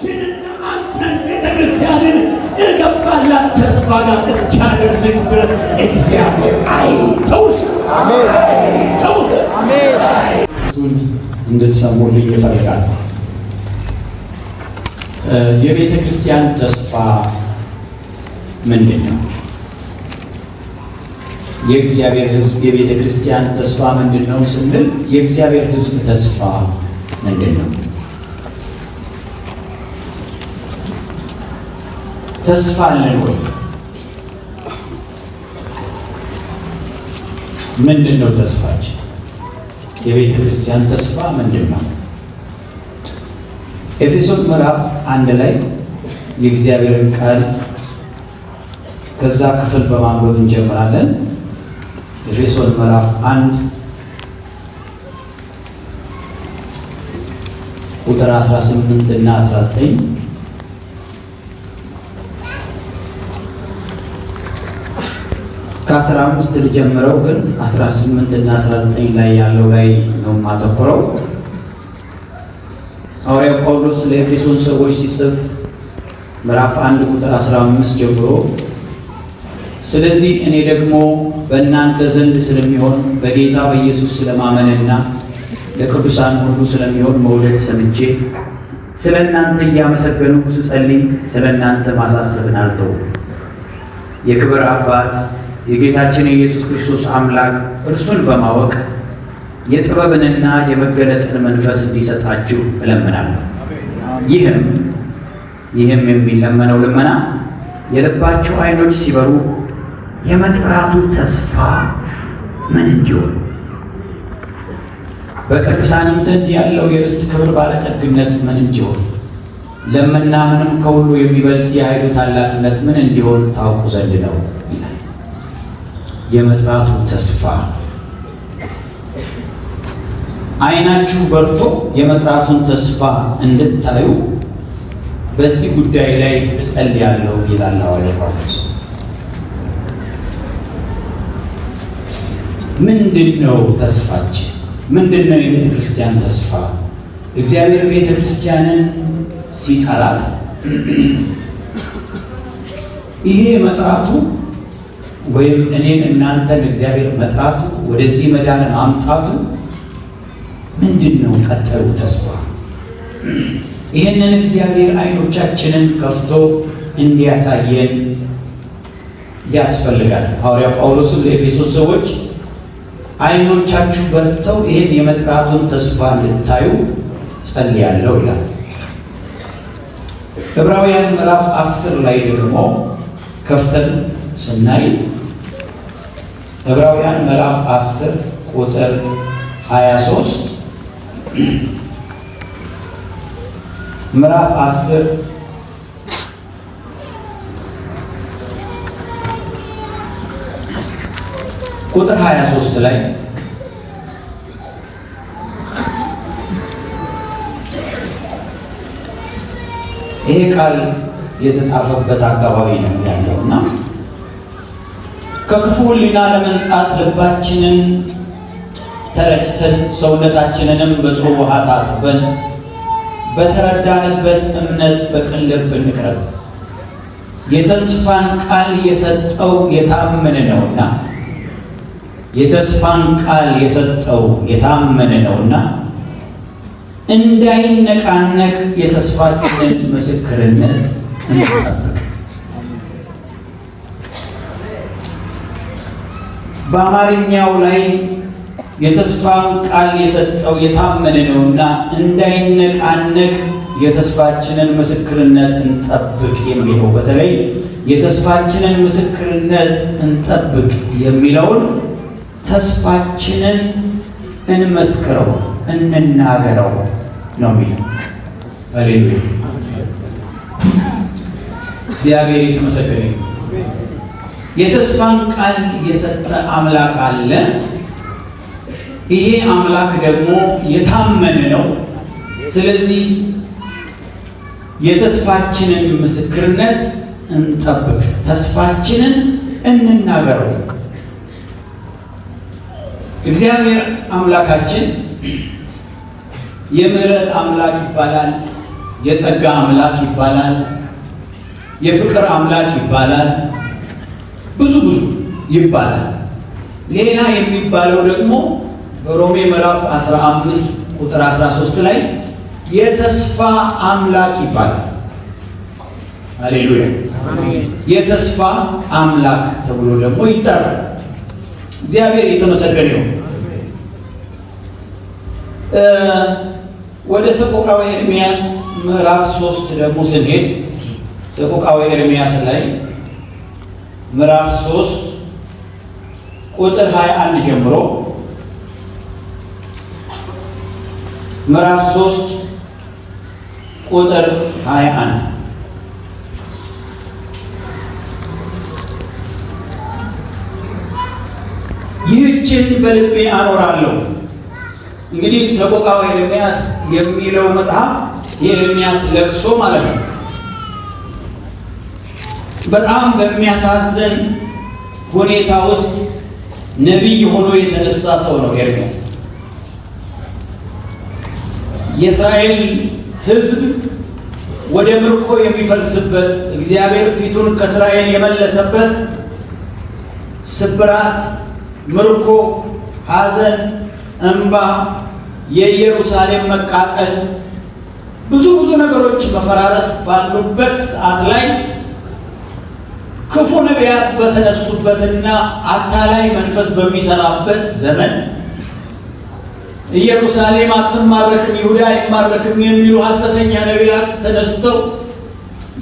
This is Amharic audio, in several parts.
እኔንና አንተን ቤተክርስቲያንን የገባላት ተስፋ ጋር እስኪያደርሰኝ ድረስ እግዚአብሔር አይተውሽም። አሜን። እንድትሰሙልኝ እፈልጋለሁ። የቤተ ክርስቲያን ተስፋ ምንድን ነው? የእግዚአብሔር ሕዝብ የቤተ ክርስቲያን ተስፋ ምንድን ነው ስንል የእግዚአብሔር ሕዝብ ተስፋ ምንድን ነው? ተስፋ አለን ወይ? ምንድን ነው ተስፋችን? የቤተ ክርስቲያን ተስፋ ምንድን ነው? ኤፌሶን ምዕራፍ 1 ላይ የእግዚአብሔርን ቃል ከዛ ክፍል በማንበብ እንጀምራለን። ኤፌሶን ምዕራፍ 1 ቁጥር 18 እና 19 ከ15 ልጀምረው፣ ግን 18 እና 19 ላይ ያለው ላይ ነው የማተኩረው። ሐዋርያው ጳውሎስ ለኤፌሶን ሰዎች ሲጽፍ ምዕራፍ 1 ቁጥር 15 ጀምሮ ስለዚህ እኔ ደግሞ በእናንተ ዘንድ ስለሚሆን በጌታ በኢየሱስ ስለማመንና ለቅዱሳን ሁሉ ስለሚሆን መውደድ ሰምቼ ስለ እናንተ እያመሰገኑ ስጸልይ ስለ እናንተ ማሳሰብን አልተውም። የክብር አባት የጌታችን የኢየሱስ ክርስቶስ አምላክ እርሱን በማወቅ የጥበብንና የመገለጥን መንፈስ እንዲሰጣችሁ እለምናለሁ። ይህም የሚለመነው ልመና የልባችሁ ዓይኖች ሲበሩ የመጥራቱ ተስፋ ምን እንዲሆን በቅዱሳንም ዘንድ ያለው የርስት ክብር ባለጠግነት ምን እንዲሆን ለምናምንም ከሁሉ የሚበልጥ የኃይሉ ታላቅነት ምን እንዲሆን ታውቁ ዘንድ ነው ይላል። የመጥራቱ ተስፋ ዓይናችሁ በርቶ የመጥራቱን ተስፋ እንድታዩ በዚህ ጉዳይ ላይ እጸልያለሁ ይላል ሐዋርያው ጳውሎስ። ምንድነው ተስፋችን? ምንድነው የቤተ ክርስቲያን ተስፋ? እግዚአብሔር ቤተ ክርስቲያንን ሲጠራት ይሄ መጥራቱ ወይም እኔን እናንተን እግዚአብሔር መጥራቱ ወደዚህ መዳን ማምጣቱ ምንድነው ቀጣዩ ተስፋ? ይህንን እግዚአብሔር ዓይኖቻችንን ከፍቶ እንዲያሳየን ያስፈልጋል። ሐዋርያው ጳውሎስም ለኤፌሶን ሰዎች ዓይኖቻችሁ በርተው ይህን የመጥራቱን ተስፋ እንድታዩ ጸልያለሁ ይላል። ዕብራውያን ምዕራፍ 10 ላይ ደግሞ ከፍተን ስናይ ዕብራውያን ምዕራፍ 10 ቁጥር 23 ምዕራፍ 10 ቁጥር 23 ላይ ይሄ ቃል የተጻፈበት አካባቢ ነው ያለውና ከክፉ ሕሊና ለመንጻት ልባችንን ተረድተን ሰውነታችንንም በጥሩ ውሃ ታጥበን በተረዳንበት እምነት በቅን ልብ እንቅረብ። የተስፋን ቃል የሰጠው የታመነ ነውና የተስፋን ቃል የሰጠው የታመነ ነውና እንዳይነቃነቅ የተስፋችንን ምስክርነት እንጠብቅ። በአማርኛው ላይ የተስፋን ቃል የሰጠው የታመነ ነውና እንዳይነቃነቅ የተስፋችንን ምስክርነት እንጠብቅ የሚለው በተለይ የተስፋችንን ምስክርነት እንጠብቅ የሚለውን ተስፋችንን እንመስክረው እንናገረው ነው የሚለው። ሃሌሉያ! እግዚአብሔር የተመሰገነ። የተስፋን ቃል የሰጠ አምላክ አለ። ይሄ አምላክ ደግሞ የታመነ ነው። ስለዚህ የተስፋችንን ምስክርነት እንጠብቅ፣ ተስፋችንን እንናገረው። እግዚአብሔር አምላካችን የምህረት አምላክ ይባላል፣ የጸጋ አምላክ ይባላል፣ የፍቅር አምላክ ይባላል፣ ብዙ ይባላል። ሌላ የሚባለው ደግሞ በሮሜ ምዕራፍ 15 ቁጥር 13 ላይ የተስፋ አምላክ ይባላል። ሃሌሉያ! የተስፋ አምላክ ተብሎ ደግሞ ይጠራል። እግዚአብሔር የተመሰገነ ይሁን። ወደ ሰቆቃወ ኤርምያስ ምዕራፍ 3 ደግሞ ስንሄድ ሰቆቃወ ኤርምያስ ላይ ምዕራፍ 3 ቁጥር 21 ጀምሮ ምዕራፍ 3 ቁጥር 21 ይህችን በልቤ አኖራለሁ። እንግዲህ ሰቆቃወ ኤርምያስ የሚለው መጽሐፍ የኤርምያስ ለቅሶ ማለት ነው። በጣም በሚያሳዝን ሁኔታ ውስጥ ነቢይ ሆኖ የተነሳ ሰው ነው ኤርምያስ። የእስራኤል ሕዝብ ወደ ምርኮ የሚፈልስበት፣ እግዚአብሔር ፊቱን ከእስራኤል የመለሰበት፣ ስብራት፣ ምርኮ፣ ሐዘን፣ እንባ፣ የኢየሩሳሌም መቃጠል፣ ብዙ ነገሮች መፈራረስ ባሉበት ሰዓት ላይ ክፉ ነቢያት በተነሱበትና አታላይ መንፈስ በሚሰራበት ዘመን ኢየሩሳሌም አትማረክም፣ ይሁዳ አይማረክም የሚሉ ሐሰተኛ ነቢያት ተነስተው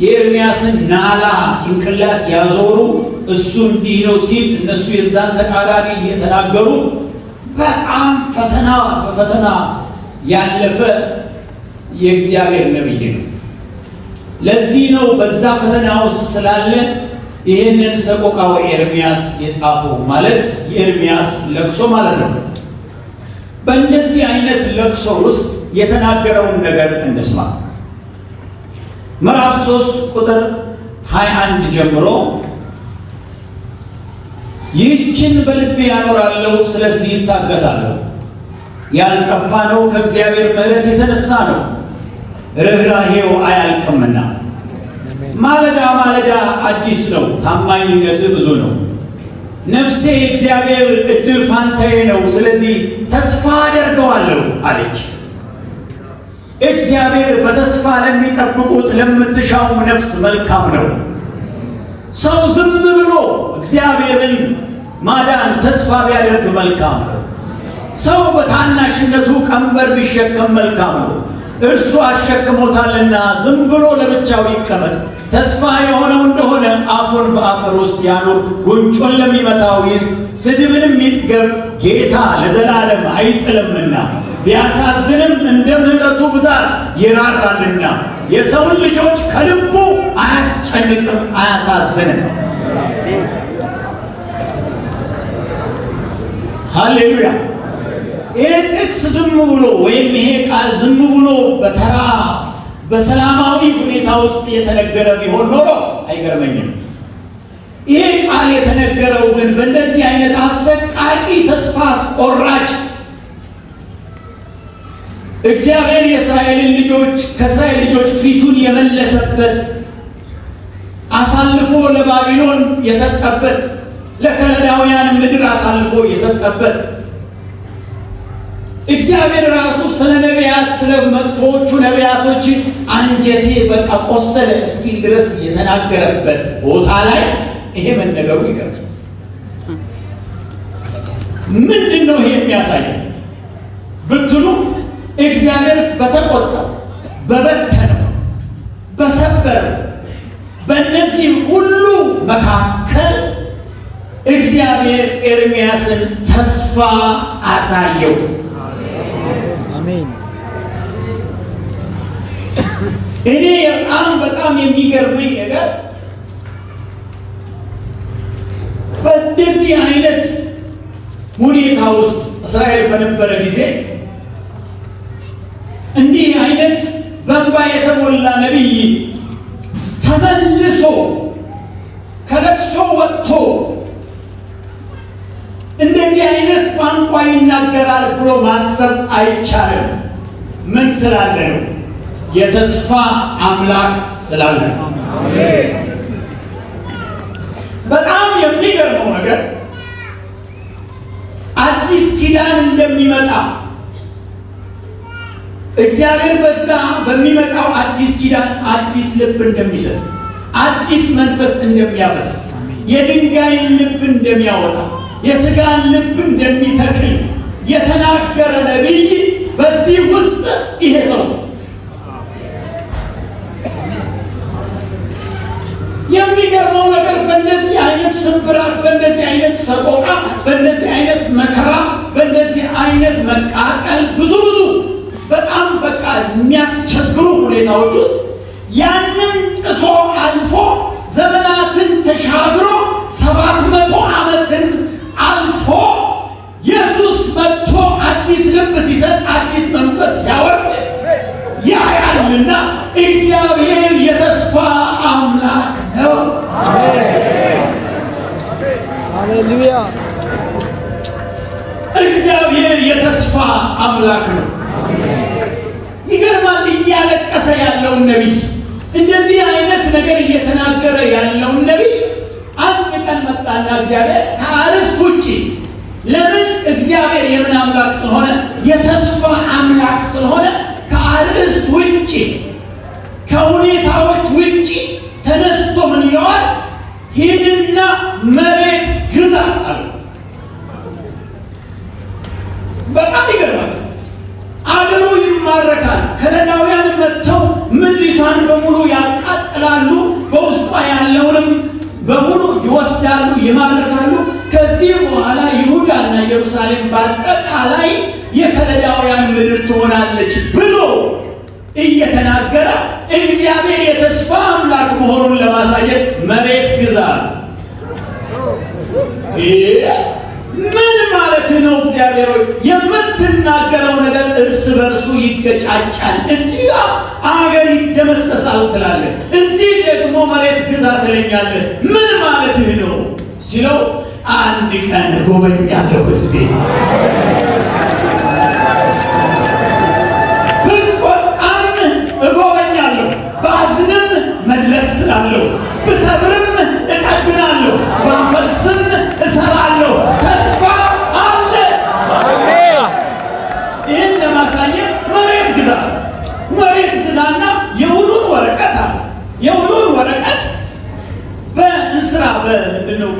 የኤርምያስን ናላ ጭንቅላት ያዞሩ። እሱ እንዲህ ነው ሲል እነሱ የዛን ተቃራኒ እየተናገሩ በጣም በፈተና ያለፈ የእግዚአብሔር ነቢይ ነው። ለዚህ ነው በዛ ፈተና ውስጥ ስላለ ይህንን ሰቆቃወ ኤርምያስ የጻፈው። ማለት የኤርምያስ ለቅሶ ማለት ነው። በእንደዚህ አይነት ለቅሶ ውስጥ የተናገረውን ነገር እንስማ። ምዕራፍ 3 ቁጥር 21 ጀምሮ ይህችን በልቤ ያኖራለሁ፣ ስለዚህ ይታገሳለሁ። ያልጠፋ ነው ከእግዚአብሔር ምሕረት የተነሳ ነው፣ ርኅራኄው አያልቅምና። ማለዳ ማለዳ አዲስ ነው፣ ታማኝነትህ ብዙ ነው። ነፍሴ እግዚአብሔር እድል ፋንታዬ ነው፣ ስለዚህ ተስፋ አደርገዋለሁ አለች። እግዚአብሔር በተስፋ ለሚጠብቁት ለምትሻውም ነፍስ መልካም ነው። ሰው ዝም ብሎ እግዚአብሔርን ማዳን ተስፋ ቢያደርግ መልካም ነው። ሰው በታናሽነቱ ቀንበር ቢሸከም መልካም ነው። እርሱ አሸክሞታልና ዝም ብሎ ለብቻው ይቀመጥ። ተስፋ የሆነው እንደሆነ አፉን በአፈር ውስጥ ያኑር፣ ጉንጩን ለሚመታው ይስጥ፣ ስድብንም ይጥገብ። ጌታ ለዘላለም አይጥልምና ቢያሳዝንም እንደ ምሕረቱ ብዛት ይራራልና። የሰውን ልጆች ከልቡ አያስጨንቅም፣ አያሳዝንም። ሃሌሉያ! ይሄ ጥቅስ ዝም ብሎ ወይም ይሄ ቃል ዝም ብሎ በተራ በሰላማዊ ሁኔታ ውስጥ የተነገረ ቢሆን ኖሮ አይገርመኝም። ይሄ ቃል የተነገረው ግን በእንደዚህ አይነት አሰቃቂ ተስፋ አስቆራጭ እግዚአብሔር የእስራኤልን ልጆች ከእስራኤል ልጆች ፊቱን የመለሰበት፣ አሳልፎ ለባቢሎን የሰጠበት፣ ለከለዳውያን ምድር አሳልፎ የሰጠበት፣ እግዚአብሔር ራሱ ስለ ነቢያት ስለ መጥፎዎቹ ነቢያቶች አንጀቴ በቃ ቆሰለ እስኪል ድረስ የተናገረበት ቦታ ላይ ይሄ መነገሩ ይገርማል። ምንድን ነው ይሄ የሚያሳየው ብትሉ እግዚአብሔር በተቆጣው፣ በበተነው፣ በሰበረው በእነዚህ ሁሉ መካከል እግዚአብሔር ኤርምያስን ተስፋ አሳየው። አሜን። እኔ በጣም የሚገርመኝ ነገር በዚህ አይነት ሁኔታ ውስጥ እስራኤል በነበረ ጊዜ እንዲህ አይነት በእንባ የተሞላ ነቢይ ተመልሶ ከለቅሶ ወጥቶ እንደዚህ አይነት ቋንቋ ይናገራል ብሎ ማሰብ አይቻልም። ምን ስላለ ነው? የተስፋ አምላክ ስላለ። በጣም የሚገርመው ነገር አዲስ ኪዳን እንደሚመጣ እግዚአብሔር በዛ በሚመጣው አዲስ ኪዳን አዲስ ልብ እንደሚሰጥ፣ አዲስ መንፈስ እንደሚያፈስ፣ የድንጋይን ልብ እንደሚያወጣ፣ የሥጋን ልብ እንደሚተክል የተናገረ ነቢይ በዚህ ውስጥ ይሄ ሰው የሚገርመው ነገር በእንደዚህ አይነት ስብራት፣ በእንደዚህ አይነት ሰቆቃ፣ በእንደዚህ አይነት መከራ፣ በእንደዚህ አይነት መቃጠል ብዙ በጣም በቃ የሚያስቸግሩ ሁኔታዎች ውስጥ ያንን ጥሶ አልፎ ዘመናትን ተሻግሮ 700 ዓመትን አልፎ ኢየሱስ መጥቶ አዲስ ልብ ሲሰጥ፣ አዲስ መንፈስ ሲያወርድ ያያልና እግዚአብሔር የተስፋ አምላክ ነው። ሃሌሉያ! እግዚአብሔር የተስፋ አምላክ ነው። ይገርማል። እያለቀሰ ያለውን ነቢይ፣ እንደዚህ አይነት ነገር እየተናገረ ያለውን ነቢይ አንድ ቀን መጣና እግዚአብሔር ከአርስት ውጭ፣ ለምን እግዚአብሔር የምን አምላክ ስለሆነ የተስፋ አምላክ ስለሆነ ከአርስት ውጭ ከሁኔታዎች ውጭ ተነስቶ ምን ይለዋል? ሂድና መሬት ግዛ አለ። በጣም ይገርማል። አገሩ ይማረካል። ከለዳውያን መጥተው ምድሪቷን በሙሉ ያቃጥላሉ። በውስጧ ያለውንም በሙሉ ይወስዳሉ፣ ይማርካሉ። ከዚህ በኋላ ይሁዳና ኢየሩሳሌም በአጠቃላይ የከለዳውያን ምድር ትሆናለች ብሎ እየተናገረ እግዚአብሔር የተስፋ አምላክ መሆኑን ለማሳየት መሬት ግዛ። ምን ማለት ነው? እግዚአብሔር ሆይ የምትናገረው ነገር እርስ በርሱ ይገጫጫል። እዚህ አገር ይደመሰሳል ትላለህ፣ እዚህ ደግሞ መሬት ግዛ ትለኛለህ። ምን ማለትህ ነው ሲለው፣ አንድ ቀን እጎበኛለሁ፣ ሕዝቤ ብቆጣም እጎበኛለሁ፣ ባዝንም መለስ ስላለሁ፣ ብሰብርም እጠግናለሁ፣ ባፈርስም እሰራለሁ። ተስፋ አለ። ይህን ለማሳየት መሬት ግዛ፣ መሬት ግዛና የውሉን ወረቀት አለ። የውሉን ወረቀት በእንስራ በምንድነው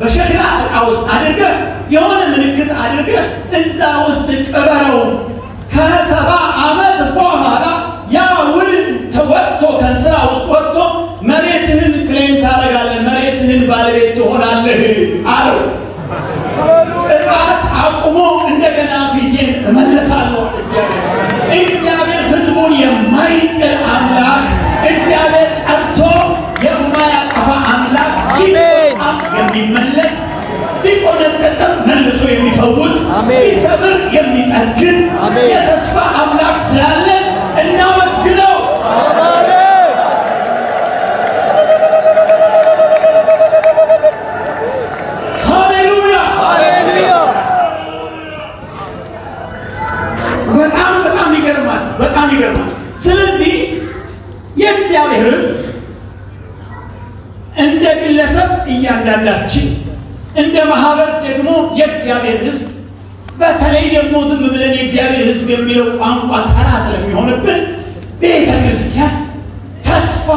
በሸክላ ዕቃ ውስጥ አድርገህ የሆነ ምልክት አድርገህ እዛ ውስጥ ቅበረው። ከ70 ዓመት በኋላ ያ ውል ተወጥቶ ከእንስራ ውስጥ ወጥቶ መሬትህን ክሌም ታደርጋለህ፣ መሬትህን ባለቤት ትሆናለህ አለው። ቅጣት አቁሞ እንደገና ፊቴን እመልሳለሁ። እግዚአብሔር ሕዝቡን የማይጥል አምላክ፣ እግዚአብሔር ጠርቶ የማያጠፋ አምላክ፣ የሚመለስ ቢቆነጠጥም መልሶ የሚፈውስ ቢሰብር የሚጠግን የተስፋ አምላክ ስላለ እናመስግነው። ሃሌሉያ! በጣም ይገርማል፣ በጣም ይገርማል። ስለዚህ የእግዚአብሔር ሕዝብ እንደ ግለሰብ እያንዳንዳችን፣ እንደ ማህበር ደግሞ የእግዚአብሔር ሕዝብ፣ በተለይ ደግሞ ዝም ብለን የእግዚአብሔር ሕዝብ የሚለው ቋንቋ ተራ ስለሚሆንብን ቤተ ክርስቲያን ተስፋ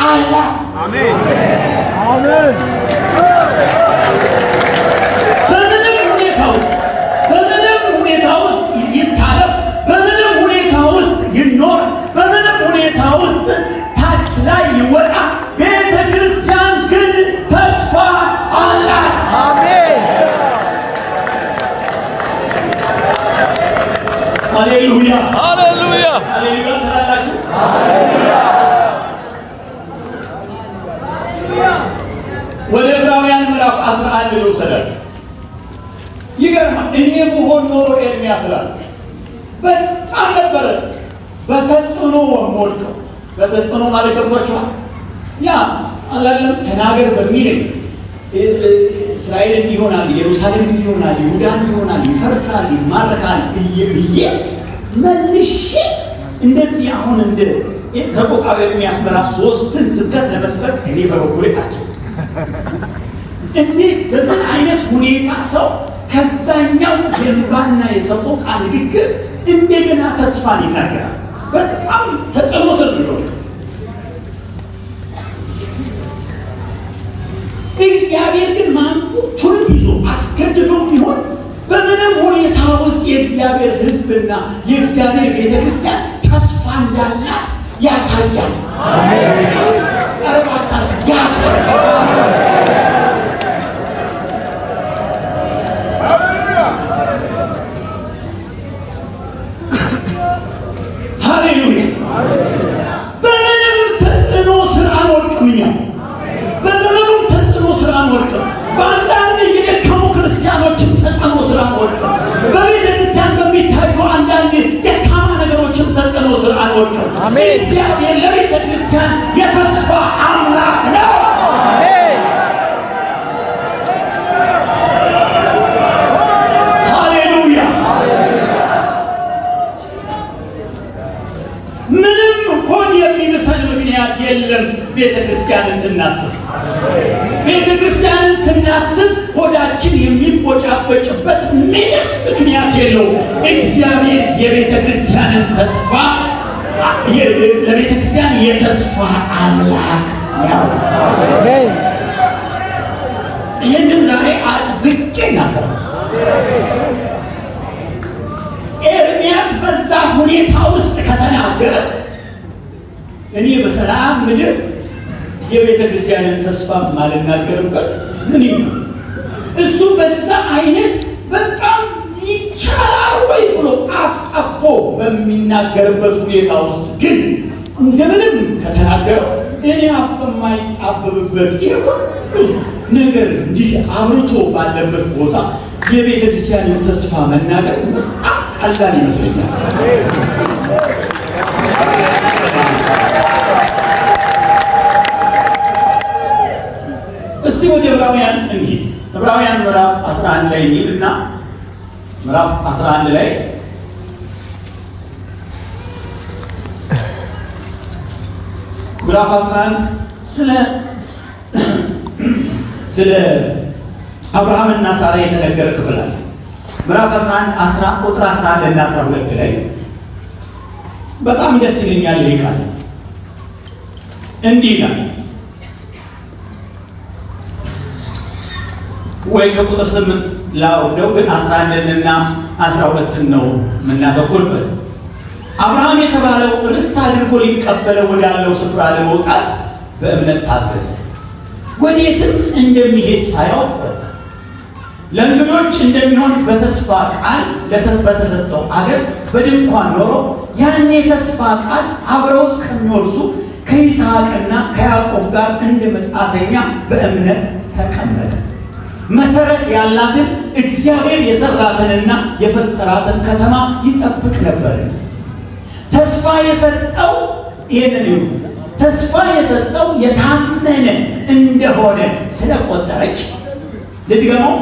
አላት። አሜን። በምንም ሁኔታ ውስጥ ይታለፍ፣ በምንም ሁኔታ ውስጥ ይኖር፣ በምንም ሁኔታ ውስጥ ታች ላይ ይወጣ፣ ቤተ ክርስቲያን ግን ተስፋ አላት። አሜን። ሃሌሉያ! ሃሌሉያ! ሃሌሉያ ትላላችሁ። ወደ ዕብራውያን ምዕራፍ 11 ልውሰዳችሁ። ይገርማል። እኔ ብሆን ኖሮ ኤርምያስ ስላለ በጣም ነበረ በተጽዕኖ ወድቀው። በተጽዕኖ ማለት ገብቷችኋል? ያ አላለም ተናገር በሚለኝ እስራኤል እንዲሆናል፣ ኢየሩሳሌም እንዲሆናል፣ ይሁዳ እንዲሆናል፣ ይፈርሳል፣ ይማረካል ብዬ መልሼ እንደዚህ አሁን እንደ ዘቆቃቤ የሚያስመራፍ 3ን ስብከት ለመስበክ እኔ በበኩሌ ታቸው እንዴት በምን አይነት ሁኔታ ሰው ከዛኛው የልባና የሰቆቃ ንግግር እንደገና ተስፋን ይናገራል። በጣም ተጽዕኖ ስር ነው። እግዚአብሔር ግን ማንቁቱን ይዞ አስገድዶ ይሆን በምንም ሁኔታ ውስጥ የእግዚአብሔር ሕዝብና የእግዚአብሔር ቤተክርስቲያን ተስፋ እንዳላት ያሳያል። አሜን። አረባካችሁ ያሳያል። ሃሌሉያ። በምንም ተጽዕኖ ስር አንወድቅም። እኛ በዘመኑም ተጽዕኖ ስር አንወድቅም። በአንዳንድ የደከሙ ክርስቲያኖችም ተጽዕኖ ስር አንወድቅም። በቤተ ክርስቲያን በሚታዩ አንዳንድ ደካማ ነገሮችም ተጽዕኖ ስር አንወድቅም። እግዚአብሔር ለቤተ ክርስቲያን የተስፋ አምላክ ነው። ሃሌሉያ። ምንም ሆን የሚመስል ምክንያት የለም። ቤተ ክርስቲያንን ስናስብ ሆዳችን የሚቦጫበጭበት ምንም ምክንያት የለው። እግዚአብሔር የቤተ ክርስቲያንን ተስፋ ለቤተ ክርስቲያን የተስፋ አምላክ ነው። ይህንን ዛሬ አጥብቄ እናገራለሁ። ኤርምያስ በዛ ሁኔታ ውስጥ ከተናገረ እኔ በሰላም ምድር የቤተ ክርስቲያንን ተስፋ ማልናገርበት ምን ነው? እሱ በዛ አይነት በጣም ይቻላል ወይ ብሎ አፍጣቦ በሚናገርበት ሁኔታ ውስጥ ግን እንደምንም ከተናገረው እኔ አፍ በማይጣበብበት ይሄ ሁሉ ነገር እንዲህ አብርቶ ባለበት ቦታ የቤተ ክርስቲያንን ተስፋ መናገር በጣም ቀላል ይመስለኛል። እስቲ ወደ ዕብራውያን እንሂድ። ዕብራውያን ምዕራፍ 11 ላይ እንሂድና ምዕራፍ 11 ላይ ምዕራፍ 11 ስለ አብርሃምና ሳራ የተነገረ ክፍል አለ። ምዕራፍ 11 ቁጥር 11 እና 12 ላይ በጣም ደስ ይለኛል። ይሄ ቃል እንዲህ ይላል ወይ ከቁጥር 8 ላውደው ግን 11 እና 12 ነው የምናተኩርበት። አብርሃም የተባለው ርስት አድርጎ ሊቀበለው ወዳለው ስፍራ ለመውጣት በእምነት ታዘዘ። ወዴትም እንደሚሄድ ሳያውቅ ወጣ። ለእንግዶች እንደሚሆን በተስፋ ቃል በተሰጠው አገር በድንኳን ኖሮ ያን የተስፋ ቃል አብረውት ከሚወርሱ ከይስሐቅና ከያዕቆብ ጋር እንደ መጻተኛ በእምነት ተቀመጠ። መሰረት ያላትን እግዚአብሔር የሰራትንና የፈጠራትን ከተማ ይጠብቅ ነበር። ተስፋ የሰጠው ይሄንን ነው። ተስፋ የሰጠው የታመነ እንደሆነ ስለቆጠረች፣ ልድገመው፣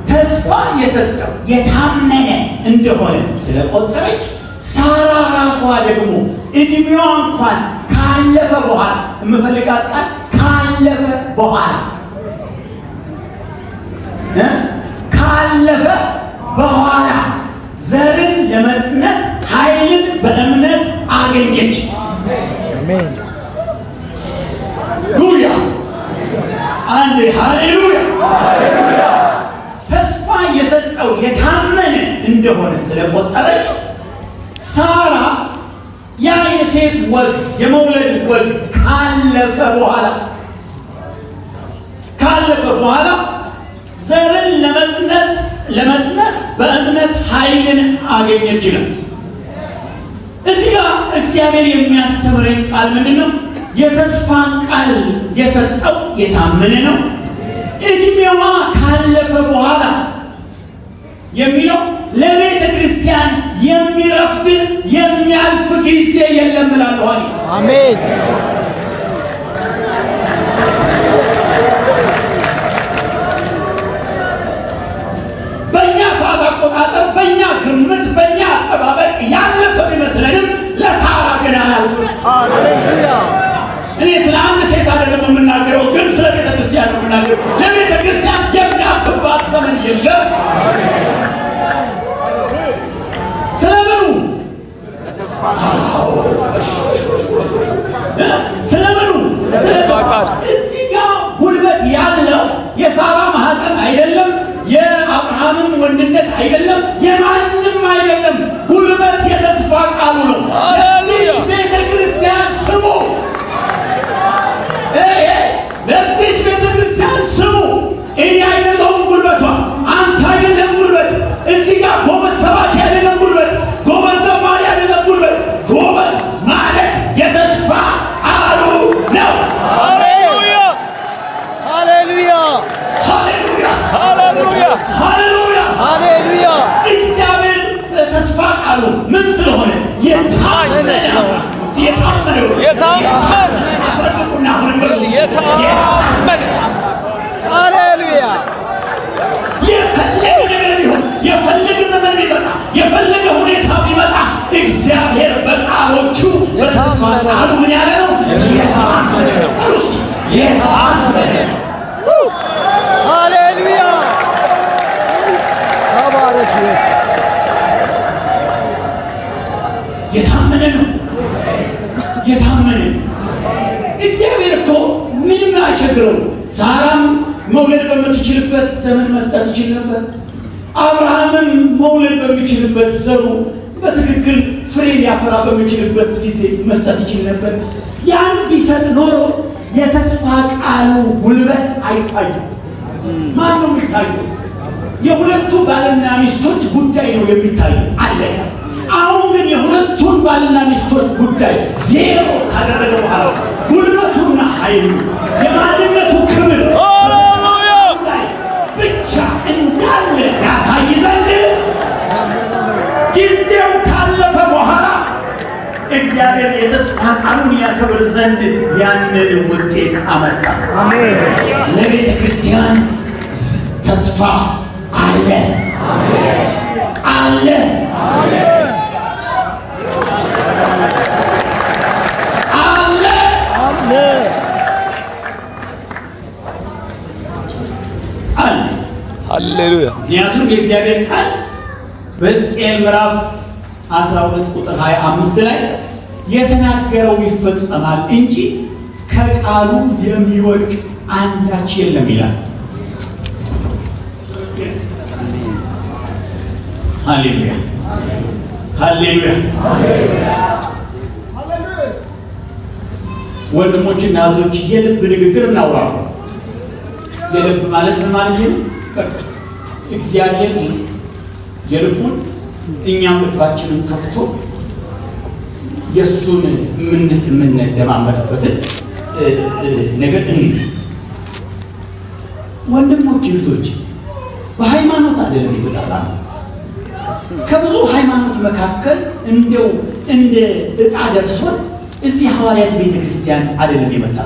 ተስፋ የሰጠው የታመነ እንደሆነ ስለቆጠረች ሳራ ራሷ ደግሞ እድሜዋ እንኳን ካለፈ በኋላ የምፈልጋት ቃል ካለፈ በኋላ ዘርን ለመጽነስ ኃይልን በእምነት አገኘች። አሜን ሉያ አንዴ ሃሌሉያ። ተስፋ የሰጠው የታመነ እንደሆነ ስለቆጠረች ሳራ ያ የሴት ወግ የመውለድ ወግ ካለፈ በኋላ ዘርን ለመጽነስ በእምነት ኃይልን አገኘች ነው። እዚህ ጋር እግዚአብሔር የሚያስተምረን ቃል ምንድነው? የተስፋን ቃል የሰጠው የታመነ ነው። እድሜዋ ካለፈ በኋላ የሚለው ለቤተ ክርስቲያን የሚረፍድ የሚያልፍ ጊዜ የለም እላለሁ። አሜን። በእኛ ሰዓት አቆጣጠር፣ በእኛ ግምት፣ በእኛ አጠባበቅ ያለፈ ቢመስለንም ለሳራ ሃሌሉያ። እኔ ስለ አንድ ሴት አይደለም የምናገረው፣ ግን ስለ ቤተ ክርስቲያን ነው የምናገረው። ለቤተ ክርስቲያን የሚያልፍባት ዘመን የለም። ስለምኑ ስለምኑ እዚህ ጋር ጉልበት ያለው የሳራ ማህፀን አይደለም፣ የአብርሃምም ወንድነት አይደለም፣ የማንም አይደለም። ጉልበት የተስፋ ቃሉ ነው። ለዚች ቤተ ክርስቲያን ስሙ፣ ለዚች ቤተ ክርስቲያን ስሙ። እኔ አይደለሁም ጉልበቷ፣ አንተ አይደለም ጉልበት። እዚህ ጋር ጎበዝ ሰባኪ አይደለም ጉልበት፣ ጎበዝ ዘማሪ አይደለም ጉልበት። ጎበዝ ማለት የተስፋ ቃሉ ነው። ሃሌሉያ ሃሌሉያ ሃሌሉያ ሃሌሉያ ሃሌሉያ ሃሌሉያ። እግዚአብሔር ተስፋ ቃሉ ምን ስለሆነ የታመነ አስረግጡና አሁንም በሉ የታመነ ሃሌሉያ። የፈለገ ነገር ቢሆን የፈለገ ዘመን ቢመጣ የፈለገ ሁኔታ ቢመጣ እግዚአብሔር በቃሎቹ በተስፋ ቃሉ ምን ያለ ነው? የታመነ ነው። የታመነ ነው። ሃሌሉያ ተባረክ ኢየሱስ። የታመነ ነው። የታመነ እግዚአብሔር እኮ ምንም አይቸግረው። ሳራም መውለድ በምትችልበት ዘመን መስጠት ይችል ነበር። አብርሃምም መውለድ በሚችልበት ዘሩ በትክክል ፍሬ ሊያፈራ በሚችልበት ጊዜ መስጠት ይችል ነበር። ያን ቢሰጥ ኖሮ የተስፋ ቃሉ ጉልበት አይታይም። ማን ነው የሚታየው? የሁለቱ ባልና ሚስቶች ጉዳይ ነው የሚታየው። አለቀ። አሁን ግን የሁለቱን ባልና ሚስቶች ጉዳይ ዜሮ ካደረገ በኋላ ጉልበቱና ኃይሉ የማንነቱ ክብር ብቻ እንዳለ ያሳይ ዘንድ ጊዜው ካለፈ በኋላ እግዚአብሔር የተስፋ ቃሉን ያከብር ዘንድ ያንን ውጤት አመጣ። ለቤተ ክርስቲያን ተስፋ አለ አለ ሃሌሉያ። ምክንያቱም የእግዚአብሔር ቃል በሕዝቅኤል ምዕራፍ 12 ቁጥር 25 ላይ የተናገረው ይፈጸማል እንጂ ከቃሉ የሚወድቅ አንዳች የለም ይላል። ሃሌሉያ ሃሌሉያ። ወንድሞችና እህቶች የልብ ንግግር እናውራ። የልብ ማለት ምን ማለት ነው? በቃ እግዚአብሔር የልቡን እኛም ልባችንን ከፍቶ የእሱን የምንደማመጥበትን ነገር እንይ። ወንድሞች እህቶች፣ በሃይማኖት አይደለም የተጠራ ነው። ከብዙ ሃይማኖት መካከል እንደው እንደ ዕጣ ደርሶን እዚህ ሐዋርያት ቤተ ክርስቲያን አይደለም የመጣ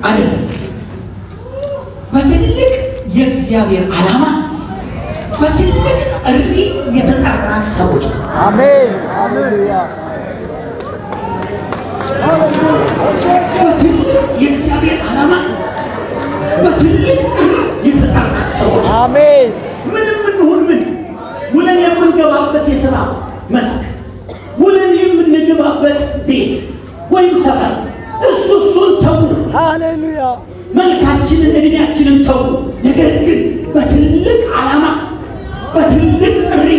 አይደለም። በትልቅ የእግዚአብሔር ዓላማ በትልቅ ጥሪ የተጠራ ሰዎች ነው። አሜን ሃሌሉያ። በትልቅ የእግዚአብሔር ዓላማ በትልቅ ጥሪ የተጠራ ሰዎች አሜን። ምንም እንሁን ምን ውለን የምንገባበት የሥራ መስክ ውለን የምንገባበት ቤት ወይም ሰፈር እሱን ተው። ሃሌሉያ። መልካችንን እድሜያችንን ተው። ነገር ግን በትልቅ ዓላማ በትልቅ ጥሪ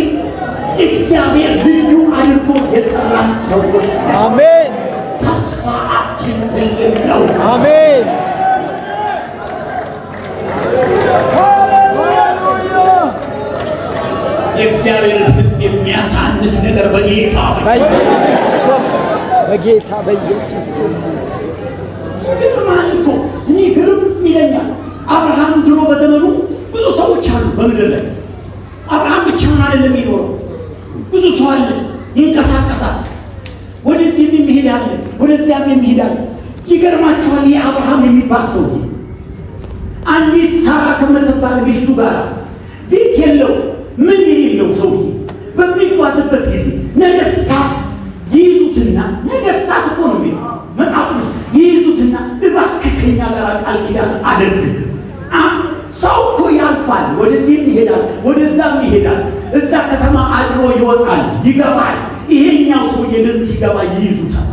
እግዚአብሔር ልዩ አድርጎ የጠራን ሰዎች አሜን። ተስፋችን ትልቅ ነው። አሜን። የእግዚአብሔርን ሕዝብ የሚያሳንስ ነገር በጌታ በኢየሱስ ስም በጌታ በኢየሱስ ስም ግርማል እኮ እኔ ግርም ይለኛል። አብርሃም ድሮ በዘመኑ ብዙ ሰዎች አሉ በምድር ላይ። አብርሃም ብቻውን አይደለም የሚኖረው፣ ብዙ ሰው አለ፣ ይንቀሳቀሳል። ወደዚህም የሚሄድ አለ፣ ወደዚያም የሚሄድ አለ። ይገርማችኋል፣ ይህ አብርሃም የሚባል ሰው አንዲት ሳራ ከምትባል ሚስቱ ጋር ቤት የለው ምን የሌለው ሰውዬ በሚጓዝበት ጊዜ ነገስታት ይይዙት ይይዙትና ነገስታት እኮ ነው የሚለው መጽሐፍ ቅዱስ ይይዙትና እባክህ ከእኛ ጋር ቃል ኪዳን አድርግ። ሰው እኮ ያልፋል፣ ወደዚህም ይሄዳል፣ ወደዛም ይሄዳል። እዛ ከተማ አድሮ ይወጣል፣ ይገባል። ይሄኛው ሰውዬ ግን ሲገባ ይይዙታል።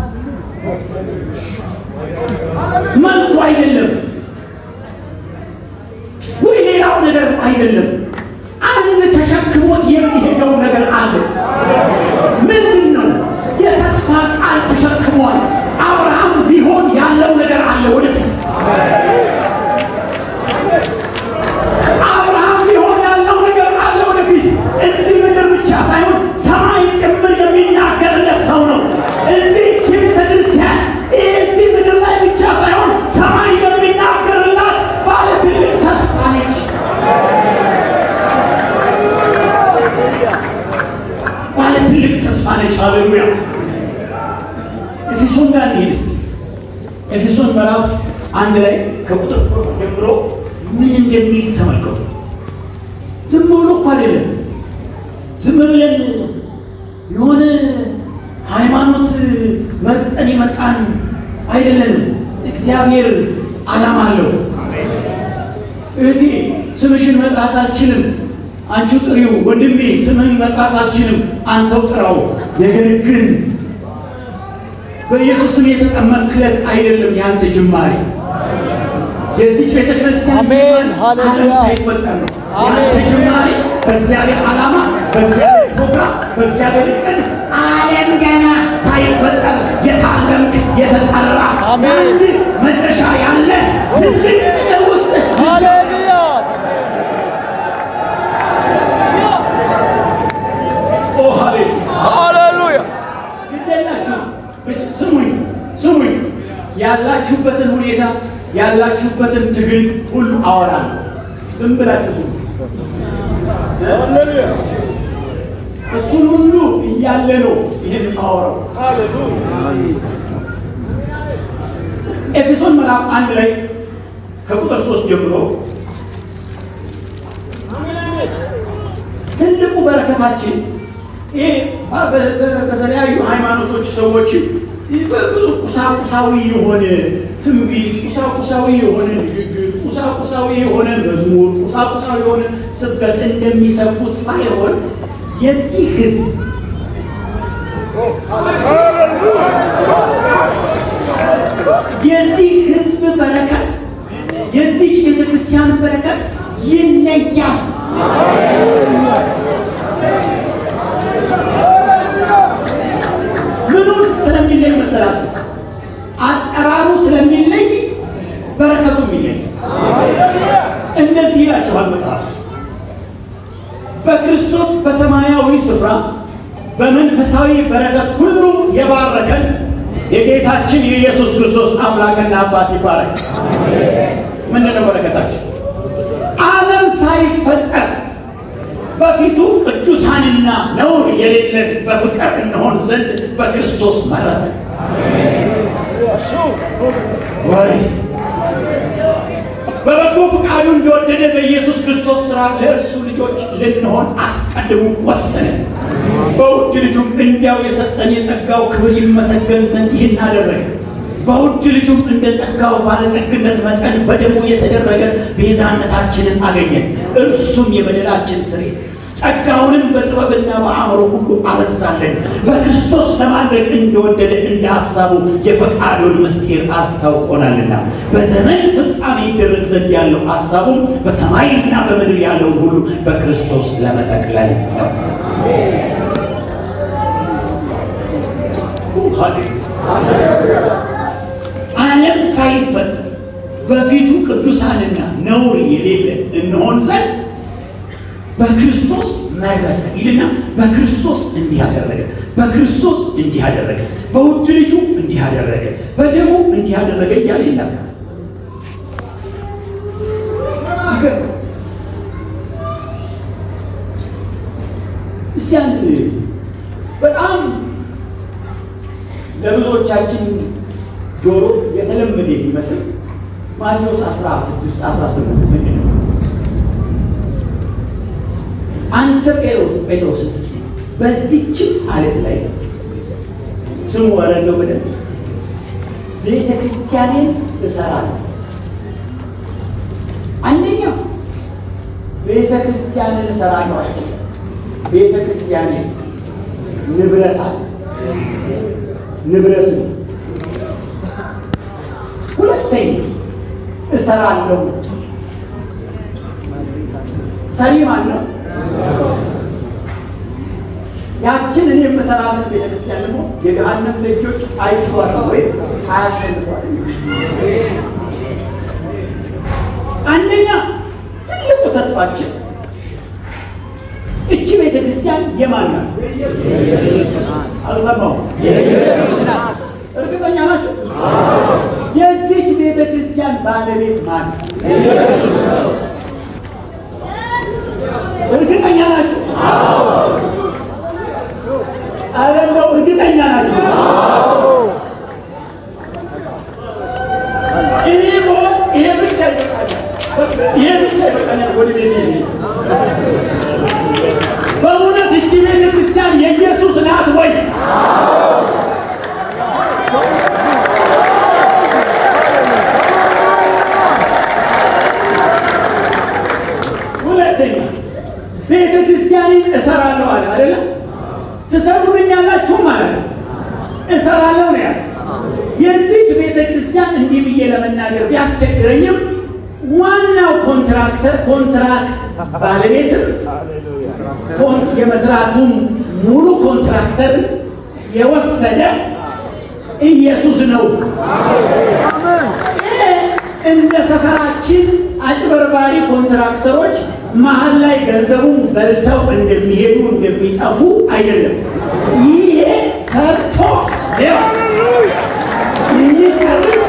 መልኩ አይደለም ወይ ሌላው ነገር አይደለም። አንድ ተሸክሞት የሚሄደው ነገር አለ። ምንድን ነው? የተስፋ ቃል ተሸክሟል። አብርሃም ቢሆን ያለው ነገር አለ ወደፊት። አብርሃም ቢሆን ያለው ነገር አለ ወደፊት። እዚህ ምድር ብቻ ሳይሆን ሰማይ ጭምር የሚናገርለት ሰው ነው። እዚህ ቤተ ክርስቲያን እዚህ ምድር ላይ ብቻ ሳይሆን ሰማይ የሚናገርላት ባለ ትልቅ ተስፋ ነች። ባለ ትልቅ ተስፋ ነች። ሃሌሉያ። ኤፌሶን ጋር እንሂድ እስቲ። ኤፌሶን ምዕራፍ 1 ላይ ከቁጥር 3 ጀምሮ ምን እንደሚል ተመልከቱ። ዝም ብሎ እኮ አይደለም፣ ዝም ብለን የሆነ ሃይማኖት መርጠን የመጣን አይደለንም። እግዚአብሔር ዓላማ አለው። እህቴ ስምሽን መጥራት አልችልም፣ አንቺው ጥሪው። ወንድሜ ስምህን መጥራት አልችልም፣ አንተው ጥራው። ነገር ግን በኢየሱስ ስም የተጠመቅለት አይደለም ያንተ ጅማሬ። የዚህ ቤተ ክርስቲያን አሜን፣ ሃሌሉያ፣ ዓለም ሳይፈጠር ነው ያንተ ጅማሬ። በእግዚአብሔር ዓላማ፣ በእግዚአብሔር ፕሮግራም፣ በእግዚአብሔር ዕቅድ ዓለም ገና ሳይፈጠር የታለምክ የተጠራ አንድ መድረሻ ያለ ትልቅ ነገር ውስጥ ሃሌሉያ። ኦ ሃሌሉያ። ግዴላችሁ ስሙኝ። ያላችሁበትን ሁኔታ ያላችሁበትን ትግል ሁሉ አወራለሁ። ዝም ብላችሁ ስሙ። እሱን ሁሉ እያለ ነው ይህን አወራው። ኤፌሶን ምዕራፍ 1 ላይ ከቁጥር 3 ጀምሮ ትልቁ በረከታችን ይሄ በተለያዩ ሃይማኖቶች ሰዎች ብዙ ቁሳቁሳዊ የሆነ ትንቢት፣ ቁሳቁሳዊ የሆነ ንግግር፣ ቁሳቁሳዊ የሆነ መዝሙር፣ ቁሳቁሳዊ የሆነ ስብከት እንደሚሰብኩት ሳይሆን የዚህ ሕዝብ በረከት የዚህች ቤተክርስቲያን በረከት ይለያል። ምኑ ስለሚለይ መሰላችሁ? አጠራሩ ስለሚለይ በረከቱም ይለይ። እንደዚህ ይላችኋል መጽሐፍ፣ በክርስቶስ በሰማያዊ ስፍራ በመንፈሳዊ በረከት ሁሉ የባረከን የጌታችን የኢየሱስ ክርስቶስ አምላክና አባት ይባረክ። ምንድን ነው በረከታችን? ዓለም ሳይፈጠር በፊቱ ቅዱሳንና ነውር የሌለን በፍቅር እንሆን ዘንድ በክርስቶስ መረጠን። ወይ በበጎ ፈቃዱ እንደወደደ በኢየሱስ ክርስቶስ ሥራ ለእርሱ ልጆች ልንሆን አስቀድሞ ወሰነን። በውድ ልጁም እንዲያው የሰጠን የጸጋው ክብር ይመሰገን ዘንድ ይህን አደረገ። በውድ ልጁም እንደ ጸጋው ባለጠግነት መጠን በደሙ የተደረገ ቤዛነታችንን አገኘን። እርሱም የበደላችን ስርየት፣ ጸጋውንም በጥበብና በአእምሮ ሁሉ አበዛለን። በክርስቶስ ለማድረግ እንደወደደ እንደ ሐሳቡ የፈቃዱን ምስጢር አስታውቆናልና በዘመን ፍጻሜ ይደረግ ዘንድ ያለው ሐሳቡም በሰማይና በምድር ያለውን ሁሉ በክርስቶስ ለመጠቅለል ነው። ዓለም ሳይፈጠር በፊቱ ቅዱሳንና ነውር የሌለን እንሆን ዘንድ በክርስቶስ መረጠ ይልና በክርስቶስ እንዲህ አደረገ፣ በክርስቶስ እንዲህ አደረገ፣ በውድ ልጁ እንዲህ አደረገ፣ በደሙ እንዲህ አደረገ እያለ ይናገራል። እስቲ አንድ በጣም ለብዙዎቻችን ጆሮ የተለመደ ሊመስል ማቴዎስ 16:18 ምንድን ነው? አንተ ጴጥሮስ በዚህች ዓለት ላይ ስሙ ወረደው ብለን ቤተ ክርስቲያኔን እሰራለሁ። አንደኛው ቤተ ክርስቲያንን እሰራለሁ አይደል? ቤተ ክርስቲያኔን ንብረት አለ፣ ንብረት ነው። ሁለተኛ እሰራለሁ። ሰሪ ማን ነው? ያችን እኔ የምሰራትን ቤተክርስቲያን ደግሞ የገሃነም ደጆች አይችሏትም ወይ አያሸንፏት። አንደኛ ትልቁ ተስፋችን እቺ ቤተክርስቲያን የማን ናት? አልሰማሁም። እርግጠኛ ናችሁ? የዚች ቤተክርስቲያን ባለቤት ማን? እርግጠኛ ናችሁ? አይደለም። እርግጠኛ ናችሁ? እኔ ሞት ይሄ ብቻ ይበቃል፣ ይሄ ብቻ ይበቃል። ወደ ቤት ይሄ በእውነት እቺ ቤተ ክርስቲያን የኢየሱስ ናት ወይ? ሁለተኛ ቤተ ክርስቲያንን እሰራለሁ አለ አይደለም? ትሰሩልኛላችሁ ማለት ነው። እሰራለሁ ነው ያለ። የዚህ ቤተ ክርስቲያን እንዲህ ብዬ ለመናገር ቢያስቸግረኝም ዋናው ኮንትራክት ባለቤትም የመስራቱን ሙሉ ኮንትራክተር የወሰደ ኢየሱስ ነው። ይሄ እንደ ሰፈራችን አጭበርባሪ ኮንትራክተሮች መሀል ላይ ገንዘቡን በልተው እንደሚሄዱ እንደሚጠፉ አይደለም። ይሄ ሰርቶ የሚጨርስ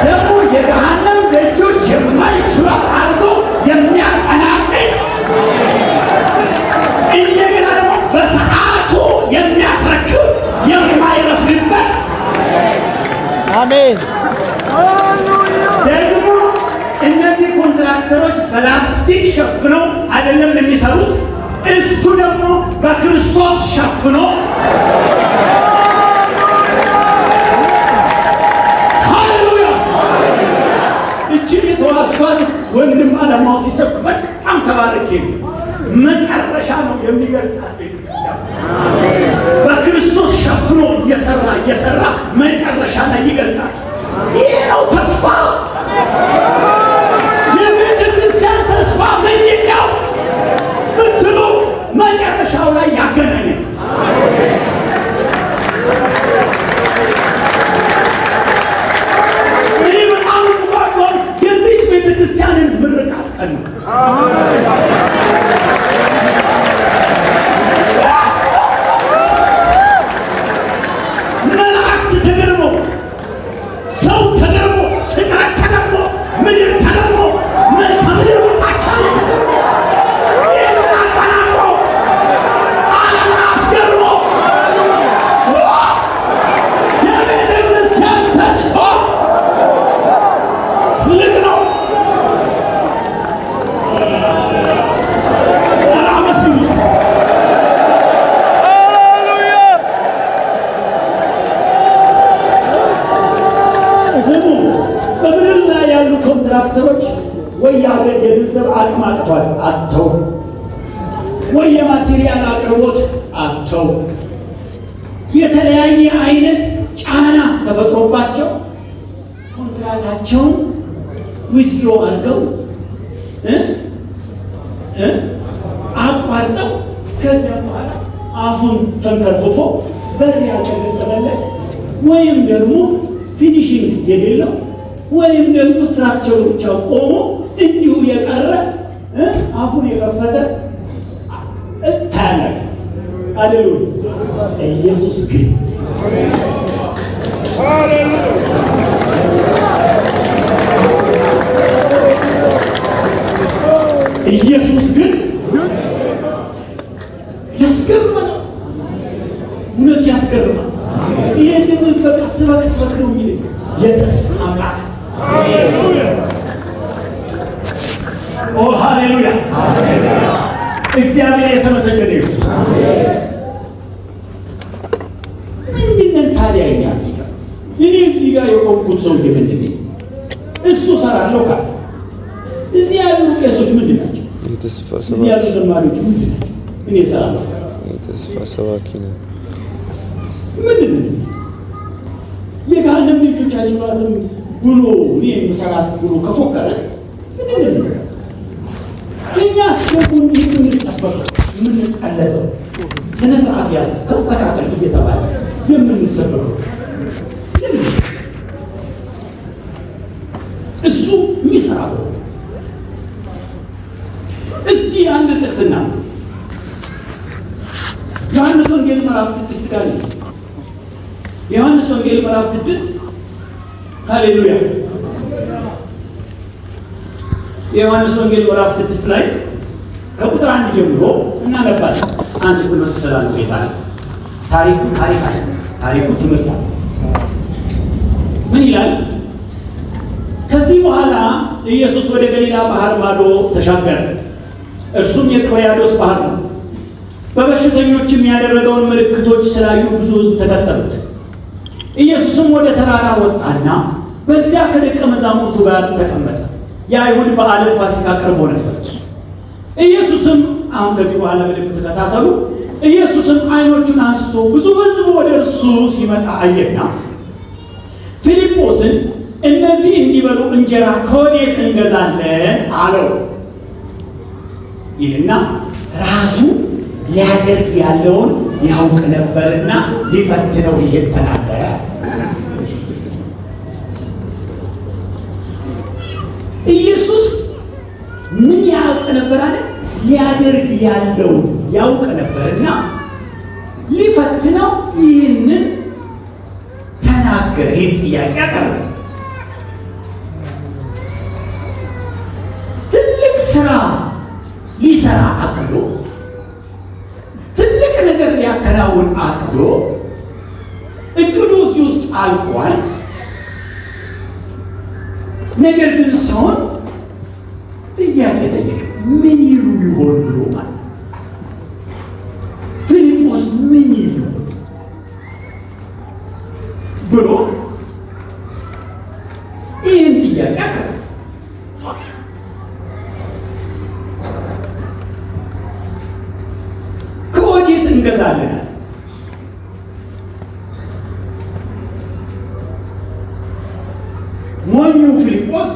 ደግሞ የገሃነም ደጆች የማይችሏት አድርጎ የሚያጠናቅቅ እንደገና ደግሞ በሰዓቱ የሚያስረክብ የማይረፍድበት አሜን። ደግሞ እነዚህ ኮንትራክተሮች በላስቲክ ሸፍነው አይደለም የሚሰሩት፣ እሱ ደግሞ በክርስቶስ ሸፍኖ ሃሌሉያ። እችን የተዋስኳት ወንድም አለማው ሲሰብክ በጣም ተባረክ። መጨረሻ ነው የሚገልጣት ቤተክርስቲያን በክርስቶስ ሸፍኖ እየሰራ መጨረሻ ላይ ይገልጣል። ይህ ነው ተስፋ። የቤተ ክርስቲያን ተስፋ ምንድን ነው ብትሉ መጨረሻው ላይ ያገናኛል። ይህ በጣም ባሆን የዚች ቤተ ክርስቲያንን ምርቃት ቀን ነው። መላእክት ተገርሞ፣ ሰው ተገርሞ፣ ፍጥረት ተገርሞ፣ ምድር ተገርሞ፣ ከምድር በታች ያለ ተገርሞ፣ ይህንን አጠናቅሮ ዓለምን አስገርሞ የቤተ ክርስቲያን ተስፋ ትልቅ ነው። በምድር ላይ ያሉ ኮንትራክተሮች ወይ የሀገር የገንዘብ አቅም አጥተው ወይ የማቴሪያል አቅርቦት አጥተው የተለያየ አይነት ጫና ተፈጥሮባቸው ኮንትራታቸውን ዊዝድሮ አድርገው አቋርጠው ከዚያ በኋላ አፉን ተንከርፍፎ በር ያልተገጠመለት ወይም ደግሞ ፊኒሽንግ የሌለው ወይም ደግሞ ስትራክቸሩ ብቻ ቆሞ እንዲሁ የቀረ አፉን የከፈተ ታያላችሁ አይደል? ኢየሱስ ግን ያስገርማል። እውነት ያስገርማል። ይህንን በቃ ስበክ ነው የሚል የተስፋ አምላክ ኦ ሃሌሉያ! እግዚአብሔር የተመሰገነ ይሁን። እኔ እዚህ ጋር የቆምኩት ሰውዬ ምንድን ነው? እሱ እሰራለሁ ካለ እዚህ ያሉ ቄሶች ምንድን ናቸው? እዚህ ያሉ ዘማሪዎች ምንድን ናቸው? እኔ እሰራለሁ ተስፋ ሰባኪ ነው። ምንድን ነው? የካህንም ልጆች አይችሏትም ብሎ እኔ የምሰራት ብሎ ከፎከረ ምንድን ነው? እኛ ስገቡን የምንሰበከው የምንቀለሰው ስነ ስርዓት ያዘ ተስተካከል እየተባለ የምንሰበከው እሱ የሚሰራው። እስቲ አንድ ጥቅስና ዮሐንስ ወንጌል ምዕራፍ 6 ጋር ዮሐንስ ወንጌል ምዕራፍ 6 ሃሌሉያ። የዮሐንስ ወንጌል ምዕራፍ 6 ላይ ከቁጥር 1 ጀምሮ እናነባለን። አንድ ትምህርት ስላለው ጌታ ነው። ታሪኩ ትምህርት ነው። ምን ይላል? ከዚህ በኋላ ኢየሱስ ወደ ገሊላ ባህር ማዶ ተሻገረ። እርሱም የጥብርያዶስ ባህር ነው። በበሽተኞችም ያደረገውን ምልክቶች ስላዩ ብዙ ሕዝብ ተከተሉት። ኢየሱስም ወደ ተራራ ወጣና በዚያ ከደቀ መዛሙርቱ ጋር ተቀመጠ። የአይሁድ በዓለም ፋሲካ ቀርቦ ነበር። ኢየሱስም አሁን ከዚህ በኋላ በደንብ ተከታተሉ። ኢየሱስም ዓይኖቹን አንስቶ ብዙ ሕዝብ ወደ እርሱ ሲመጣ አየና ፊልጶስን እነዚህ እንዲበሉ እንጀራ ከወዴት እንገዛለን አለው ይልና ራሱ ሊያደርግ ያለውን ያውቅ ነበርና ሊፈትነው እየተናገረ ኢየሱስ ምን ያውቅ ነበር አለ? ሊያደርግ ያለውን ያውቅ ነበርና ሊፈትነው ይህንን ተናገረ። ይህን ጥያቄ አቀረበ። ትልቅ ስራ ሊሰራ አቅዶ ትልቅ ነገር ሊያከናውን አቅዶ እቅዱ እዚህ ውስጥ አልቋል። ነገር ግን ሰውን ጥያቄ ጠየቀ። ምን ይሉ ይሆን ብሎ ማለት ፊልጶስ ምን ይሉ ይሆን ብሎ ይህን ጥያቄ አቀረበ። ከወዴት እንገዛለን? ሞኙ ፊልጶስ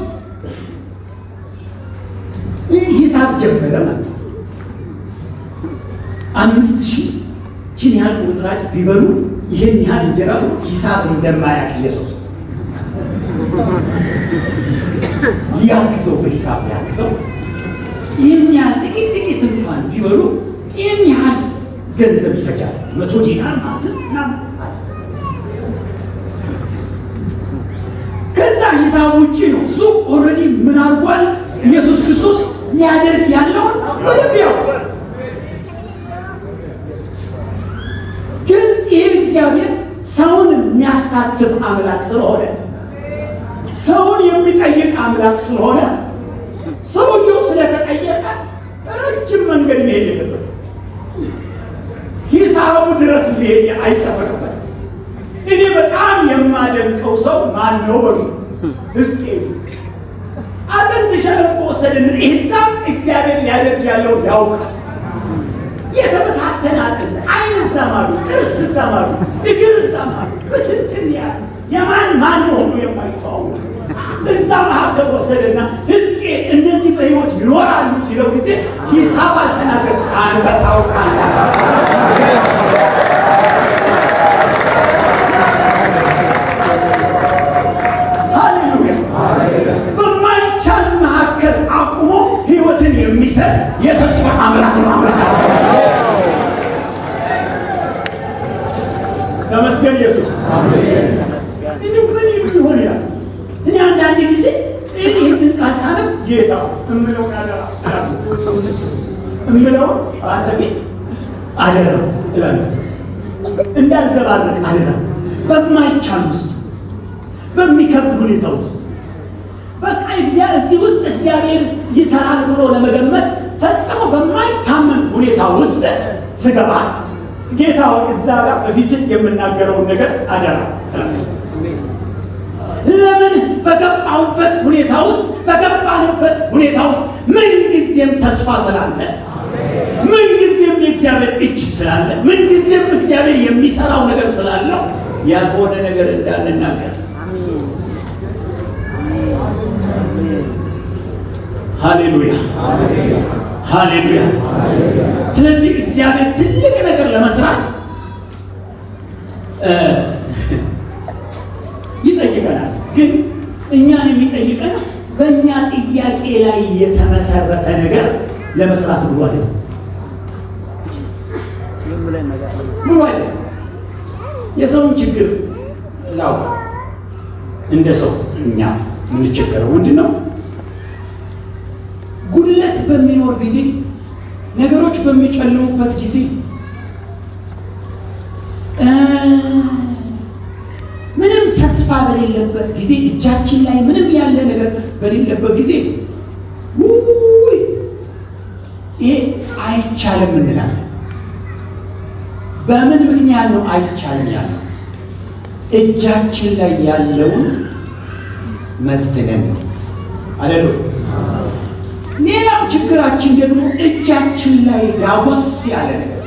ሂሳብ ጀመረ ማለት ነው። 5000 ችን ያህል ቁጥራጭ ቢበሉ ይህን ያህል እንጀራ ሂሳብ እንደማያውቅ ኢየሱስ ሊያግዘው በሂሳብ ሊያግዘው ይህን ያህል ጥቂት እንኳን ቢበሉ ይህን ያህል ገንዘብ ይፈጃል። 100 ዲናር ማትስ ከዛ ሂሳብ ውጭ ነው። እሱ ኦልሬዲ ምን አድርጓል? ኢየሱስ ክርስቶስ ሊያደርግ ያለውን በደንብ ያውቃል። ግን ይህ እግዚአብሔር ሰውን የሚያሳትፍ አምላክ ስለሆነ ሰውን የሚጠይቅ አምላክ ስለሆነ ሰውየው ስለተጠየቀ ረጅም መንገድ መሄድ የለበትም። ሂሳቡ ድረስ ሊሄድ አይጠበቅበትም። እኔ በጣም የማደንቀው ሰው ማን ነው በሉ? ሕዝቅኤል አጥንት ሸለቆ ወሰድን። እዛም እግዚአብሔር ሊያደርግ ያለው ያውቃል። የተበታተነ አጥንት፣ ዓይን እዛም አሉ፣ ጥርስ እዛም አሉ፣ እግር እዛም አሉ፣ ብትንትን ያለ የማን ማን መሆኑ የማይተዋወቅ እዛ መካከል ወሰደና ሕዝቅኤል እነዚህ በሕይወት ይኖራሉ ሲለው ጊዜ ሂሳብ አልተናገር። አንተ ታውቃለህ። በማይቻል መካከል አቁሞ ሕይወትን የሚሰጥ የተስፋ አምላክ ነው አምላካቸው። ተመስገን ኢየሱስ። ምን ይሆን ያ? እኔ አንዳንድ ጊዜ ይህንን ቃል ሳነብ ጌታ እምለው በአንተ ፊት አደራ እላለሁ። እንዳልዘባረቅ አደራ። በማይቻል ውስጥ በሚከብድ ሁኔታ ውስጥ በቃ እዚህ ውስጥ እግዚአብሔር ይሰራል ብሎ ለመገመት ፈጽሞ በማይታመን ሁኔታ ውስጥ ስገባ ጌታ እዛ ጋር በፊት የምናገረውን ነገር አደራ። በገባሁበት ሁኔታ ውስጥ በገባንበት ሁኔታ ውስጥ ምንጊዜም ተስፋ ስላለ፣ ምንጊዜም የእግዚአብሔር እጅ ስላለ፣ ምንጊዜም እግዚአብሔር የሚሰራው ነገር ስላለው ያልሆነ ነገር እንዳንናገር። ሃሌሉያ ሃሌሉያ። ስለዚህ እግዚአብሔር ትልቅ ነገር ለመስራት ይጠይቀናል። ግን እኛን የሚጠይቀን በእኛ ጥያቄ ላይ የተመሰረተ ነገር ለመስራት ብሎ አይደለም ብሎ አይደለም። የሰውን ችግር ላውራ። እንደ ሰው እኛ የምንቸገረው ምንድን ነው? ጉድለት በሚኖር ጊዜ፣ ነገሮች በሚጨልሙበት ጊዜ፣ ምንም ተስፋ በሌለበት ጊዜ፣ እጃችን ላይ ምንም ያለ ነገር በሌለበት ጊዜ ይሄ አይቻልም እንላለን። በምን ምክንያት ነው አይቻልም ያለው? እጃችን ላይ ያለውን መዝነን ነው አይደል? ሌላው ችግራችን ደግሞ እጃችን ላይ ዳጎስ ያለ ነገር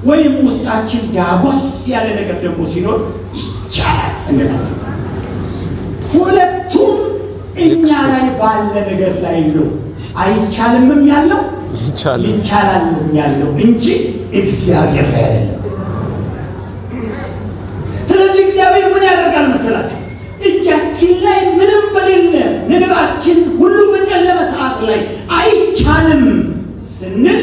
ወይም ውስጣችን ዳጎስ ያለ ነገር ደግሞ ሲኖር ይቻላል እንላለን። ሁለቱም እኛ ላይ ባለ ነገር ላይ ነው አይቻልምም ያለው ይቻላልም ያለው እንጂ እግዚአብሔር ላይ አይደለም። ስለዚህ እግዚአብሔር ምን ያደርጋል መሰላችሁ? እጃችን ላይ ምንም በሌለ ነገራችን ሁሉ በጨለመ ሰዓት ላይ አይቻልም ስንል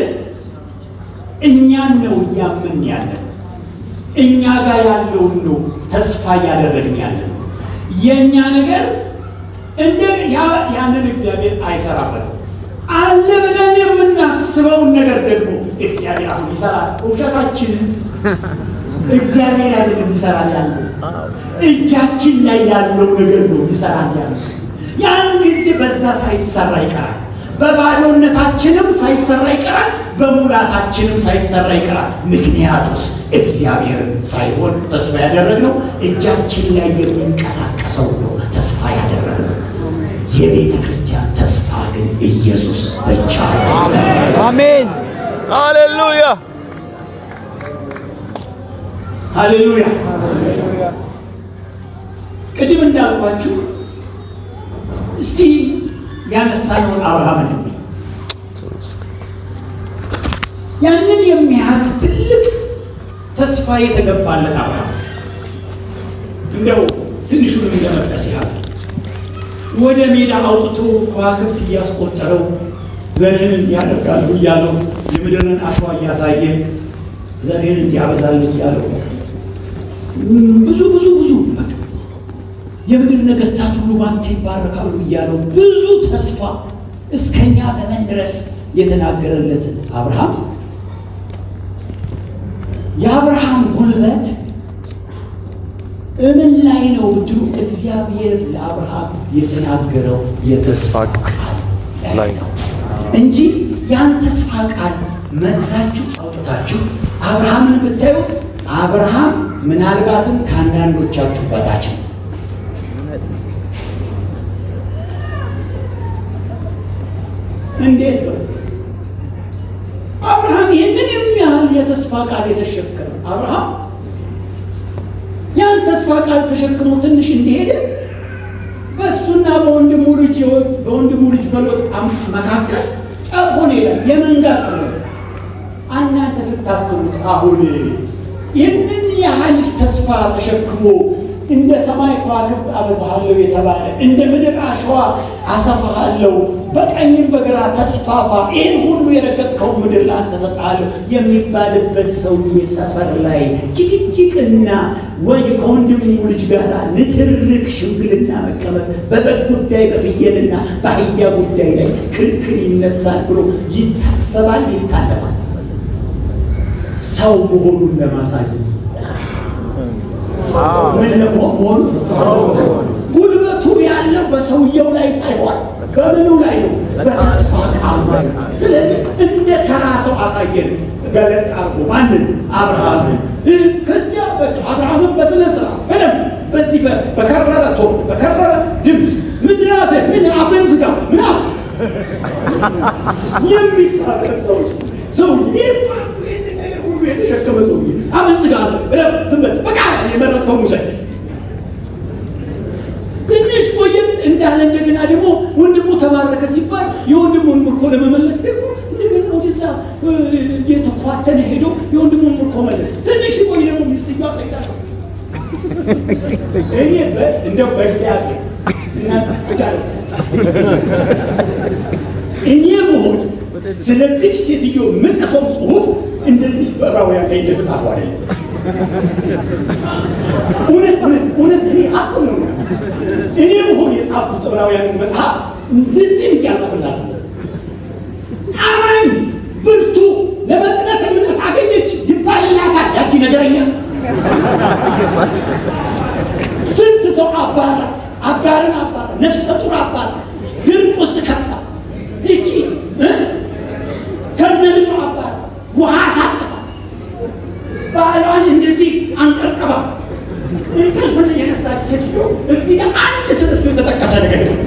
እኛን ነው እያምን ያለን፣ እኛ ጋር ያለውን ነው ተስፋ እያደረግን ያለን። የእኛ ነገር ያንን እግዚአብሔር አይሰራበትም። አለ ብለን የምናስበውን ነገር ደግሞ እግዚአብሔር አሁን ይሰራል። ውሸታችንን እግዚአብሔር አይደለም ይሰራል ያለው፣ እጃችን ላይ ያለው ነገር ነው ይሰራል ያለው። ያን ጊዜ በዛ ሳይሰራ ይቀራል። በባዶነታችንም ሳይሰራ ይቀራል፣ በሙላታችንም ሳይሰራ ይቀራል። ምክንያቱስ እግዚአብሔርን ሳይሆን ተስፋ ያደረግነው እጃችን ላይ የሚንቀሳቀሰው ነው ተስፋ ያደረግነው። የቤተ ክርስቲያን ተስፋ ግን ኢየሱስ ብቻ ነው። አሜን ሃሌሉያ ሃሌሉያ። ቅድም እንዳልኳችሁ እስቲ ያነሳነውን አብርሃምን ያንን የሚያህል ትልቅ ተስፋ የተገባለት አብርሃም እንደው ትንሹንም ለመጥቀስ ያህል ወደ ሜዳ አውጥቶ ከዋክብት እያስቆጠረው ዘርህን ያደርጋሉ እያለው የምድርን አሸዋ እያሳየ ዘርህን እንዲያበዛል እያለው ብዙ ብዙ ብዙ የምድር ነገስታት ሁሉ ባንተ ይባረካሉ እያለው ብዙ ተስፋ እስከኛ ዘመን ድረስ የተናገረለትን አብርሃም የአብርሃም ጉልበት እምን ላይ ነው ብትሉ እግዚአብሔር ለአብርሃም የተናገረው የተስፋ ቃል ላይ ነው እንጂ ያን ተስፋ ቃል መዛችሁ አውጥታችሁ አብርሃምን ብታዩት አብርሃም ምናልባትም ከአንዳንዶቻችሁ በታች ነው። እንዴት ነው አብርሃም ይህንን የሚያህል የተስፋ ቃል የተሸከመ አብርሃም ያን ተስፋ ቃል ተሸክሞ ትንሽ እንደሄደ በእሱና በወንድሙ ልጅ በሎጥ መካከል ጠብ ሆነ ይላል። የመንጋ ጠብ ነው። እናንተ ስታስቡት አሁን ይህንን ያህል ተስፋ ተሸክሞ እንደ ሰማይ ከዋክብት አበዛሃለሁ የተባለ እንደ ምድር አሸዋ አሰፋሃለሁ፣ በቀኝም በግራ ተስፋፋ፣ ይህን ሁሉ የረገጥከው ምድር ላንተ እሰጥሃለሁ የሚባልበት ሰውዬ ሰፈር ላይ ጭቅጭቅና ወይ ከወንድሙ ልጅ ጋር ንትርክ፣ ሽምግልና መቀመጥ፣ በበግ ጉዳይ በፍየልና በአህያ ጉዳይ ላይ ክርክር ይነሳል ብሎ ይታሰባል፣ ይታለማል። ሰው መሆኑን ለማሳየት ምን ለመሆኑ ጉልበቱ ያለው በሰውየው ላይ ሳይሆን በምኑ ላይ ነው? በተስፋ ቃሉ ላይ። ስለዚህ እንደ ተራ ሰው አሳየን፣ ገለጥ አድርጎ ማንን? አብርሃምን። ከዚያ አብርሃምን በስነ ስርዓት በደንብ በዚህ በከረረ ቶን በከረረ ድምፅ ምን የሚታረስ ሰው ሁሉ የተሸከመ ሰው አመንዝጋት ረፍ ዝም በል በቃ የመረጥከው ሙሰድ ትንሽ ቆየት እንዳለ እንደገና ደግሞ ወንድሙ ተባረከ ሲባል የወንድሙን ምርኮ ለመመለስ ደግሞ እንደገና ወደዛ የተኳተነ ሄዶ የወንድሙን ምርኮ መለስ። ትንሽ ቆይ ደግሞ ሚስትየዋ ሰይጣን እኔ እንደው በእግዚአብሔር እናንተ እኔ ብሆን ስለዚህ ሴትዮ ምጽፈው ጽሁፍ እንደዚህ በዕብራውያን ላይ እንደተጻፈው አይደለም። እውነት እኔ ሀቁን ነው። እኔ ብሆን የጻፍኩት ዕብራውያን መጽሐፍ እንደዚህ እያልጽፍላት አማኝ ብርቱ ለመጽናት እምነት አገኘች ይባልላታል። ያቺ ነገረኛ ስንት ሰው አባራ፣ አጋርን አባራ፣ ነፍሰ ጡር አባራ፣ ድርቅ ውስጥ ከታ ይቺ ከነልጁ አባራ፣ ውሃ ሳጥታ፣ ባሏን እንደዚህ አንቀርቀባ እንቅልፍን የነሳች ሴትዮ እዚህ ጋር አንድ ስለሱ የተጠቀሰ ነገር የለም።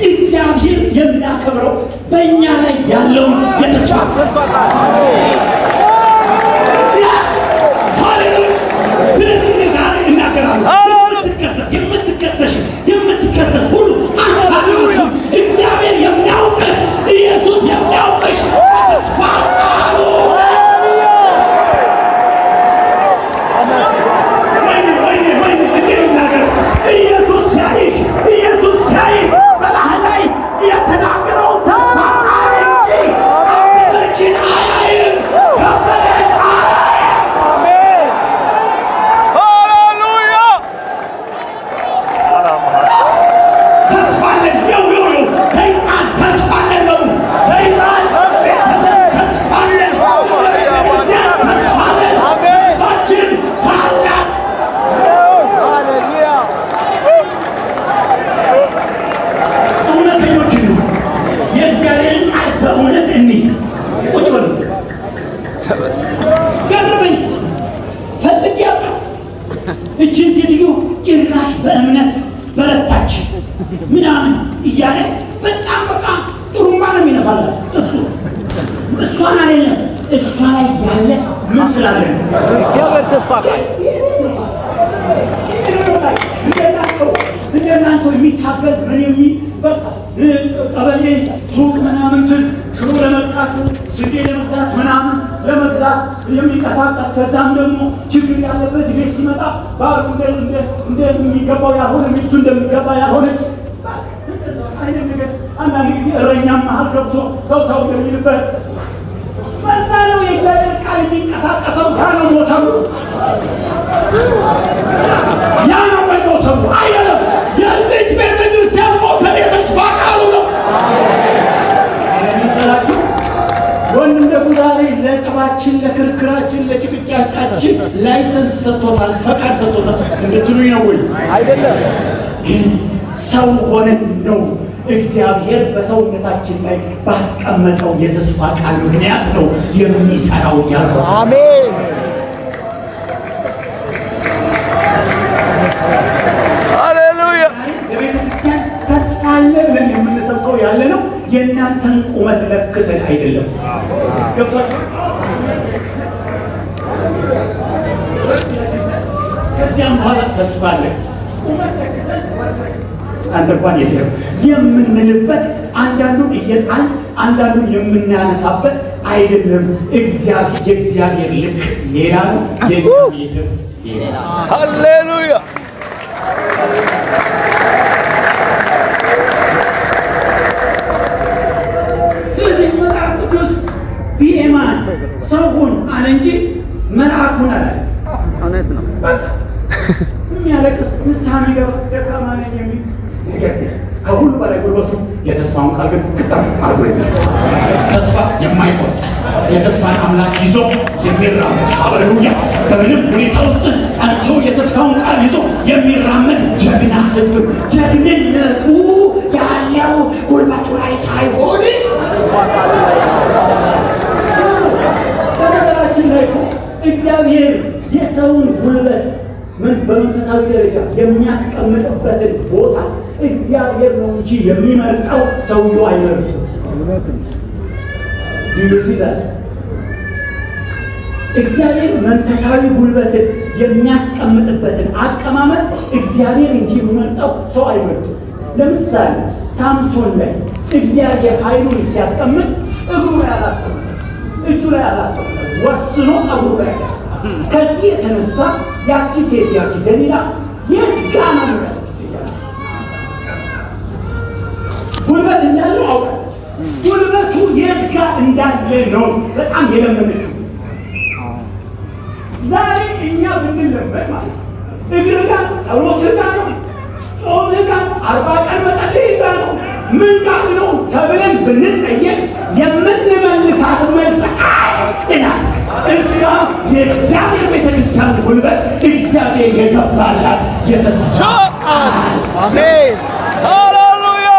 እግዚአብሔር የሚያከብረው በእኛ ላይ ያለውን የተስፋ ስለዚህ ዛሬ እናገራለሁ። የምትከሰስ ሁሉ አንሳለሁ። እግዚአብሔር የሚያውቅ ኢየሱስ የሚያውቅሽ ተስፋ ቃሉ ኢየሱስ ሲያይሽ ኢየሱስ ሲያይ በላህ ላይ የተናገረው ተስፋ ቃል እንጂ አበበችን አያይም። ከበደን አያይም። አሜን። ሃሌሉያ ተስፋለን ነው ሰይጣን ተስፋለን ነው ሰይጣን ተስፋለን ተስፋችን ታላቅ ሃሌሉያ እውነተኞች ነው። የእግዚአብሔርን ቃል በእውነት እንይ። ቁጭ በሉ። ገረመኝ ፈልጌ ያጣ እችን ሴትዮ ጭራሽ በእምነት በረታች ምናምን እያለ በጣም በቃ ጥሩማ ነው የሚነፋላት። እሷን አይደለም እሷ ላይ ያለ ምን ስላለ ነው እንደናንተው የሚታገል ምን በቃ ቀበሌ ሱቅ ምናምን ትዝ ሽሮ ለመግዛት ስንዴ ለመግዛት ምናምን ለመግዛት የሚንቀሳቀስ ከዛም ደግሞ ችግር ያለበት ቤት ሲመጣ ባሉ እንደሚገባው ያልሆነ ሚስቱ እንደሚገባ ያልሆነች አይነት ነገር አንዳንድ ጊዜ እረኛም መሀል ገብቶ ተውተው የሚልበት በዛ ነው የእግዚአብሔር ቃል የሚንቀሳቀሰው። ያ ነው ሞተሩ፣ ያ ነው ሞተሩ አይደለም። የዚች ቤተ ክርስቲያን ሞተር የተስፋ ቃሉ ነው። ለሚሰራችሁ ወንድም ደግሞ ዛሬ ለጠባችን፣ ለክርክራችን፣ ለጭቅጫቃችን ላይሰንስ ሰጥቶታል፣ ፈቃድ ሰጥቶታል እንድትሉኝ ነው ወይ? አይደለም። ግን ሰው ሆነን ነው እግዚአብሔር በሰውነታችን ላይ ባስቀመጠው የተስፋ ቃል ምክንያት ነው የሚሰራው ያለው። አሜን። ሃሌሉያ ለቤተ ክርስቲያን ተስፋ አለ ብለን የምንሰብከው ያለ ነው የእናንተን ቁመት ለክተን አይደለም። ገብቷችሁ? ከዚያም በኋላ ተስፋ አለ አንተ እንኳን የለም የምንልበት አንዳንዱን እየጣል አንዳንዱን የምናነሳበት አይደለም። የእግዚአብሔር ልክ ሌላ ነው፣ የእግዚአብሔር ሌላ ነው። ሃሌሉያ ስለዚህ መጽሐፍ ቅዱስ ቢኤማን ሰውን አለ እንጂ መልአኩን አለ። እውነት ነው። የሚያለቅስ ንስሐ የሚገባ ደካማ ነኝ የሚል ነገር ከሁሉ በላይ ጉልበቱ የተስፋውን ቃል ግን ግጥም አድርጎ የሚያስ ተስፋ የማይቆርጥ የተስፋን አምላክ ይዞ የሚራመድ ሃሌሉያ፣ በምንም ሁኔታ ውስጥ ጸንቶ የተስፋውን ቃል ይዞ የሚራመድ ጀግና ሕዝብ። ጀግንነቱ ያለው ጉልበቱ ላይ ሳይሆን በነገራችን ላይ እግዚአብሔር የሰውን ጉልበት በመንፈሳዊ ደረጃ የሚያስቀምጥበትን ቦታ እግዚአብሔር ነው እንጂ የሚመርጠው ሰውየው አይመርጥም። ይሉታል። እግዚአብሔር መንፈሳዊ ጉልበትን የሚያስቀምጥበትን አቀማመጥ እግዚአብሔር እንጂ የሚመርጠው ሰው አይመርጥም። ለምሳሌ ሳምሶን ላይ እግዚአብሔር ኃይሉን ሲያስቀምጥ እግሩ ላይ አላስቀምጥ፣ እጁ ላይ አላስቀምጥ፣ ወስኖ እግሩ ላይ። ከዚህ የተነሳ ያቺ ሴት ያቺ ደሊላ የት ጋ ነው ጉልበት እንዳለው አውቃለች። ጉልበቱ የት ጋ እንዳለ ነው በጣም የለመነችው። ዛሬ እኛ ብንለመድ ማለት እግር ጋር ጸሎት ጋር ነው፣ ጾም ጋር 40 ቀን መጸለይ ጋር ነው፣ ምን ጋር ነው ተብለን ብንጠየቅ የምንመልሳት መልስ አንድ ናት። እሷ የእግዚአብሔር ቤተክርስቲያን ጉልበት እግዚአብሔር የገባላት የተስፋ ቃል። አሜን ሃሌሉያ።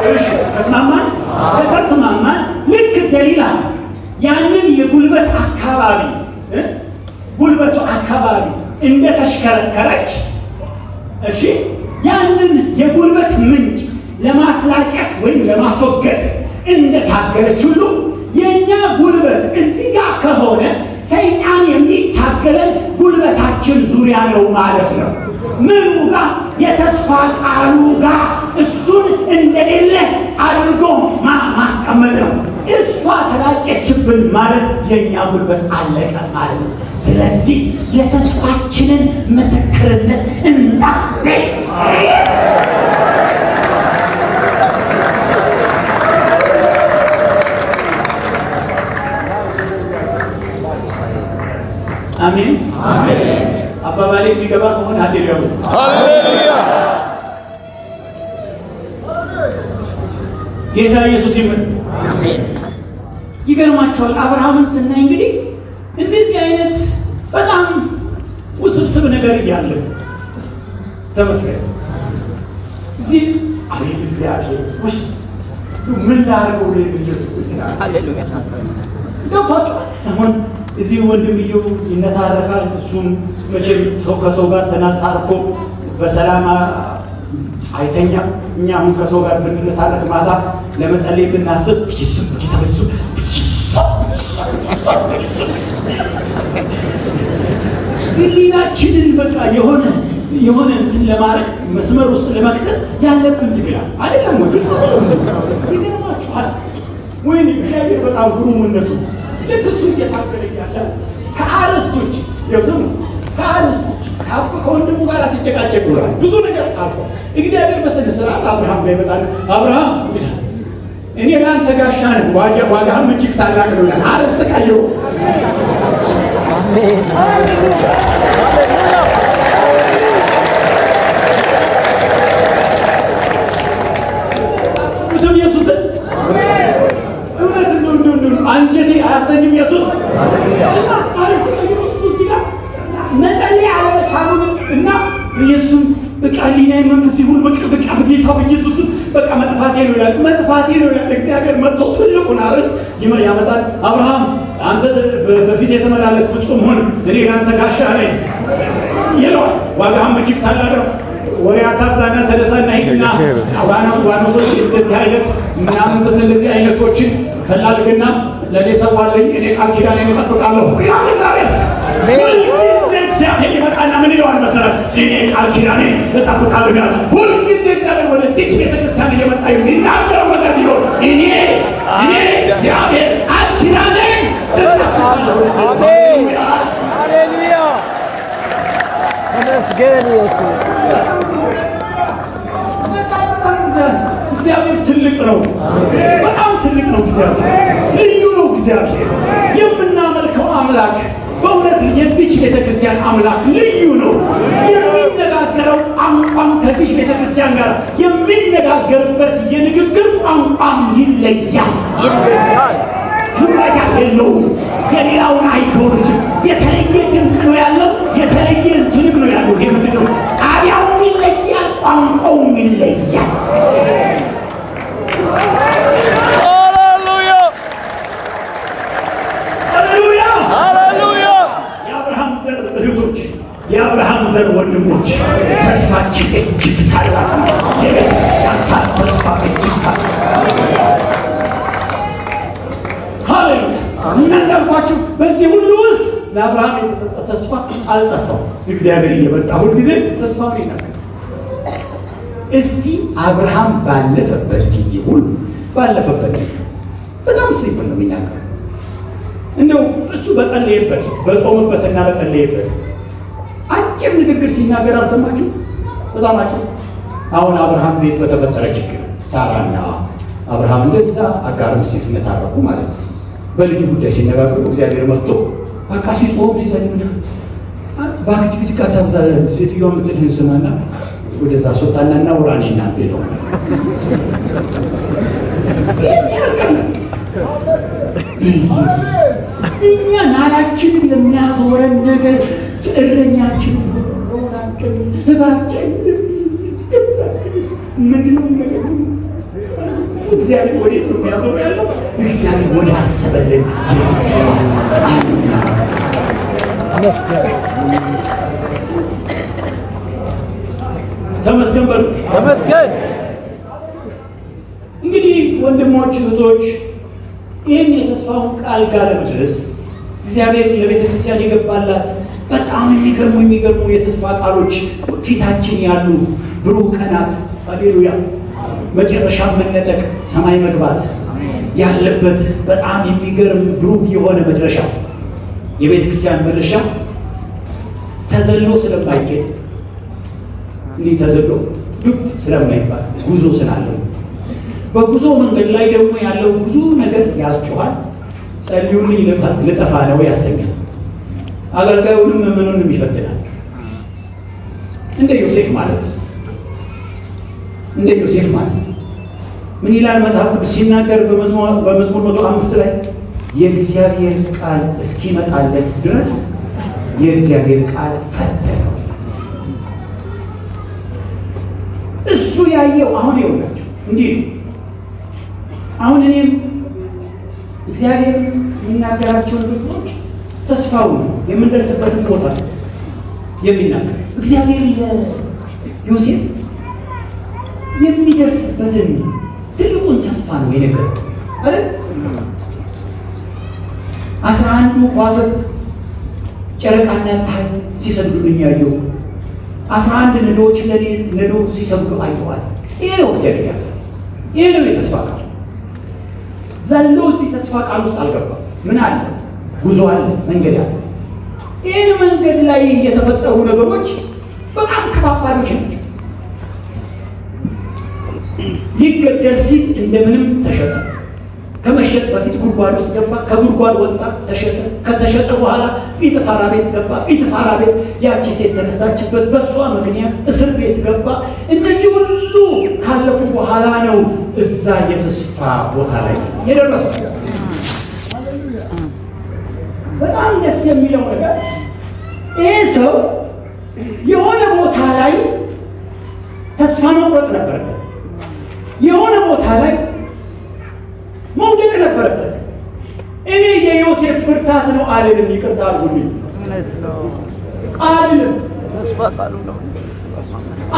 እሺ ተስማማን? ከተስማማን ልክ ደሊላ ያንን የጉልበት አካባቢ ጉልበቱ አካባቢ እንደተሽከረከረች እሺ ያንን የጉልበት ምንጭ ለማስላጨት ወይም ለማስወገድ እንደታገለች ሁሉ የኛ ጉልበት እዚህ ጋር ከሆነ ሰይጣን የሚታገለን ጉልበታችን ዙሪያ ነው ማለት ነው። ምኑ ጋር? የተስፋ ቃሉ ጋር እሱን እንደሌለ አድርጎ ማስቀመጥ ነው። እሷ ተላጨችብን ማለት የኛ ጉልበት አለቀ ማለት ነው። ስለዚህ የተስፋችንን ምስክርነት እንዳቤት አሜን አሜን። አባባሌ የሚገባ ከሆነ ሃሌሉያ ሃሌሉያ። ጌታ ኢየሱስ ይመስገን። አሜን። ይገርማችኋል አብርሃምን ስናይ እንግዲህ እንደዚህ አይነት በጣም ውስብስብ ነገር እያለ ተመስገን እዚህ አቤት እግዚአብሔር ወሽ ምን ላድርገው ነው ኢየሱስ ይላል። ሃሌሉያ ገብቷችኋል? አሁን እዚህ ወንድምየው ይነታረካል። እሱን መቼም ሰው ከሰው ጋር ተናታርኮ በሰላም አይተኛም። እኛ አሁን ከሰው ጋር ብንነታረክ ማታ ለመጸለይ ብናስብ ኢየሱስ ጌታሱ ህሊናችንን በቃ የሆነ እንትን ለማድረግ መስመር ውስጥ ለመክተት ያለብን ትግላል አይደለም ወይ? ይገርማችኋል ወይኔ እግዚአብሔር በጣም ግሩምነቱ ልክ እሱ እየታገለ ያለ ከአርስቶች የስሙ ከአርስቶች ከወንድሙ ጋር ሲጨቃጨቅ ብሏል። ብዙ ነገር አልፎ እግዚአብሔር በስነ ስርዓት አብርሃም ጋር ይመጣል። አብርሃም እኔ ለአንተ ጋሻ ነኝ፣ ዋጋህም እጅግ ታላቅ ነው ይላል። አርስት ቀይሮ አሜን ሃሌሉያ ኢየሱስ አንጀቴ አያሰኝም። ኢየሱስ አርስት ቀይሮ እዚህ ጋር መጸለይ አለመቻሉን እና ኢየሱስ በቃ ሊናይ መንፈስ ይሁን በቃ በጌታ በኢየሱስ በቃ መጥፋቴ ነው ይላል። መጥፋቴ ነው ይላል። እግዚአብሔር መጥቶ ትልቁን አርስ ያመጣል። አብርሃም አንተ በፊት የተመላለስ ፍጹም ሆን እኔ ለአንተ ጋሻ ነኝ ይለዋል። ዋጋህም እጅግ ታላቅ ነው። ወሬ አታብዛና ተነሳና ሂድና ዋኖሶች እንደዚህ አይነት ምናምን እንደዚህ አይነቶችን ፈላልግና ለእኔ ሰዋለኝ፣ እኔ ቃል ኪዳኔን እጠብቃለሁ ይላል እግዚአብሔር። እግዚአብሔር ይመጣና ምን ይለዋል መሰረት? እኔ ቃል ኪዳኔን እጠብቃለሁ ይላል። ሁልጊዜ እግዚአብሔር ወደዚች ቤተክርስቲያን እየመጣ የሚናገረው ነገር ቢሆን እኔ እግዚአብሔር ቃል ኪዳኔን እጠብቃለሁ። አሜን ሃሌሉያ ተመስገን ኢየሱስ። እግዚአብሔር ትልቅ ነው፣ በጣም ትልቅ ነው። እግዚአብሔር ልዩ ነው። እግዚአብሔር የምናመልከው አምላክ በእውነት የዚች ቤተክርስቲያን አምላክ ልዩ ነው። የሚነጋገረው ቋንቋም ከዚች ቤተክርስቲያን ጋር የሚነጋገርበት የንግግር ቋንቋም ይለያል። ክብረጃ የለውም። የሌላውን አይኮርጅም። የተለየ ድምፅ ነው ያለው። የተለየ እንትንም ነው ያለው። ይሄ ምንድን ነው? ጣቢያውም ይለያል፣ ቋንቋውም ይለያል። የአብርሃም ዘር ወንድሞች ተስፋችን እጅግ ታላቅ ነው። የቤተክርስቲያን ተስፋ እና እንዳልኳችሁ በዚህ ሁሉ ውስጥ ለአብርሃም የተሰጠ ተስፋ አልጠፋም። እግዚአብሔር እየመጣ ሁልጊዜ ተስፋውን ይናገራል። እስቲ አብርሃም ባለፈበት ጊዜ ሁሉ ባለፈበት በጣም ሲምፕል ነው የሚናገረው። እንደው እሱ በጸለየበት በጾምበትና በጸለየበት አጭር ንግግር ሲናገር አልሰማችሁ? በጣም አጭር። አሁን አብርሃም ቤት በተፈጠረ ችግር ሳራና አብርሃም እንደዛ አጋርም ሲነታረቁ ማለት ነው። በልጁ ጉዳይ ሲነጋገሩ እግዚአብሔር መጥቶ በቃ ሲጾም ሲጸልይ ባክጅግጅ ካታብዛ ሴትዮዋ ምትልህን ስማና ወደዛ ሶታና እናውራኔ እናንተ ነው እኛ ናላችንን የሚያዞረን ነገር እረኛችንን ሆናችን እባክን ምንድነው ነገር እግዚአብሔር ወዴት ነው የሚያዞረው ያለው? እግዚአብሔር ወደ አሰበልን የተስፋ ተመስገን በሉ። ተመስገን። እንግዲህ ወንድሞች እህቶች፣ ይህን የተስፋውን ቃል ጋር ለመድረስ እግዚአብሔር ለቤተ ክርስቲያን የገባላት በጣም የሚገርሙ የተስፋ ቃሎች ፊታችን ያሉ ብሩህ ቀናት፣ ሃሌሉያ፣ መጨረሻ መነጠቅ፣ ሰማይ መግባት ያለበት በጣም የሚገርም ብሩህ የሆነ መድረሻ፣ የቤተ ክርስቲያን መድረሻ ተዘሎ ስለማይገኝ እንዲህ ተዘሎ ዱብ ስለማይባል ጉዞ ስላለው በጉዞ መንገድ ላይ ደግሞ ያለው ብዙ ነገር ያስጮሃል። ጸልዩልኝ ልጠፋ ነው ያሰኛል። አገልጋዩንም ምኑንም ይፈትናል። እንደ ዮሴፍ ማለት ነው። እንደ ዮሴፍ ማለት ነው። ምን ይላል መጽሐፍ ቅዱስ ሲናገር በመዝሙር 105 ላይ የእግዚአብሔር ቃል እስኪመጣለት ድረስ የእግዚአብሔር ቃል ፈተነው። እሱ ያየው አሁን ይኸውላችሁ እንዲህ ነው። አሁን እኔም እግዚአብሔር የሚናገራቸውን ነገሮች ተስፋው ነው የምንደርስበትን ቦታ የሚናገር እግዚአብሔር ለዮሴፍ የሚደርስበትን ትልቁን ተስፋ ነው የነገረው አይደል? 11 ከዋክብት ጨረቃና ፀሐይ ሲሰግዱልኝ ያየው 11 ነዶዎች ለኔ ነዶ ሲሰግዱ አይተዋል። ይሄ ነው እግዚአብሔር ያሳየው። ይሄ ነው የተስፋ ቃል። ዘሎ እዚህ ተስፋ ቃል ውስጥ አልገባም። ምን አለ? ጉዞ አለ፣ መንገድ አለ። ይህን መንገድ ላይ የተፈጠሩ ነገሮች በጣም ከባባዶች ናቸው። ሊገደል ሲል እንደምንም ተሸጠ። ከመሸጥ በፊት ጉድጓድ ውስጥ ገባ። ከጉድጓድ ወጣ፣ ተሸጠ። ከተሸጠ በኋላ ጲጥፋራ ቤት ገባ። ጲጥፋራ ቤት ያቺ ሴት ተነሳችበት፣ በእሷ ምክንያት እስር ቤት ገባ። እነዚህ ሁሉ ካለፉ በኋላ ነው እዛ የተስፋ ቦታ ላይ የደረሰው። በጣም ደስ የሚለው ነገር ይህ ሰው የሆነ ቦታ ላይ ተስፋ መቁረጥ ነበረበት። የሆነ ቦታ ላይ መውደቅ ነበረበት። እኔ የዮሴፍ ብርታት ነው አልልም፣ ይቅርታ አድርጉልኝ፣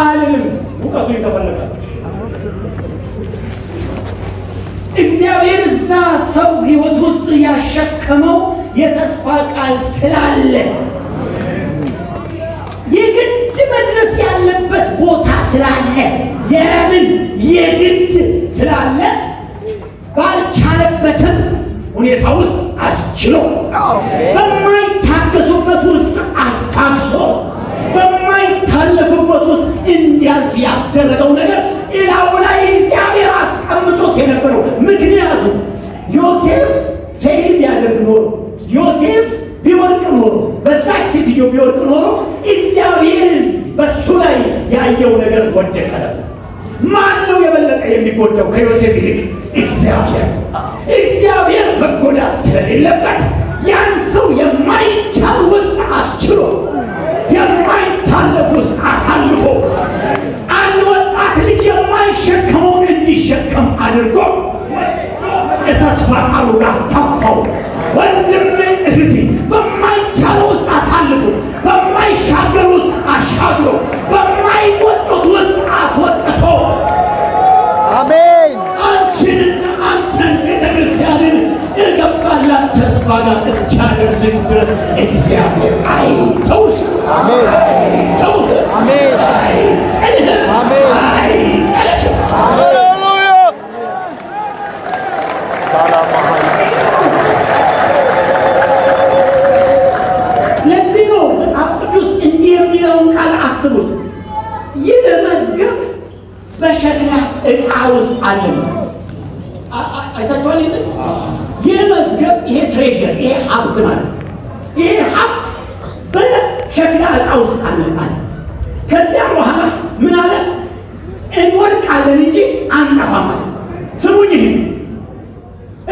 አልልም ሙቀሱ ይተፈለጋል። እግዚአብሔር እዛ ሰው ሕይወት ውስጥ ያሸከመው የተስፋ ቃል ስላለ የግድ መድረስ ያለበት ቦታ ስላለ የግድ ስላለ ባልቻለበትም ሁኔታ ውስጥ አስችሎ በማይታገሱበት ውስጥ አስታግሶ በማይታለፍበት ውስጥ እንዲያልፍ ያስደረገው ነገር ኢላው ላይ እግዚአብሔር አስቀምጦት የነበረው። ምክንያቱም ዮሴፍ ፌል ቢያደርግ ኖሮ፣ ዮሴፍ ቢወርቅ ኖሮ፣ በዛች ሴትዮ ቢወርቅ ኖሮ እግዚአብሔር በሱ ላይ ያየው ነገር ወደቀ ነበር። ማን ነው የበለጠ የሚጎዳው ከዮሴፍ ይልቅ? እግዚአብሔር። እግዚአብሔር መጎዳት ስለሌለበት ያን ሰው የማይቻል ውስጥ አስችሎ የማይታለፍ ውስጥ አሳልፎ አንድ ወጣት ልጅ የማይሸከመውን እንዲሸከም አድርጎ የተስፋ ቃሉ ጋር ተፋው። ወንድሜ እህቴ፣ በማይቻለው ውስጥ አሳልፎ በማይሻገር ውስጥ አሻግሮ በማይወጡት ውስጥ አስወጥቶ አሜን። አንቺንና አንተን ቤተ ክርስቲያንን የገባላት ተስፋ እስክትስቅ ድረስ እግዚአብሔር አይተውሽም፣ አይተውህም፣ አይጥልህም፣ አይጥልሽም። ሃሌሉያ። ለዚህ ነው መጽሐፍ ቅዱስ እንዲህ የሚለውን ቃል አስቡት። ይህ መዝገብ በሸክላ ዕቃ ውስጥ አለ። አይታችኋል? ይህ መዝገብ፣ ይሄ ትሬዠር፣ ይሄ ሀብት ማለት ይሄ ሀብት በሸክላ ዕቃ ውስጥ አለ አለ። ከዚያም በኋላ ምን አለ? እንወድቃለን እንጂ አንጠፋም አለ። ስሙኝ፣ ይሄ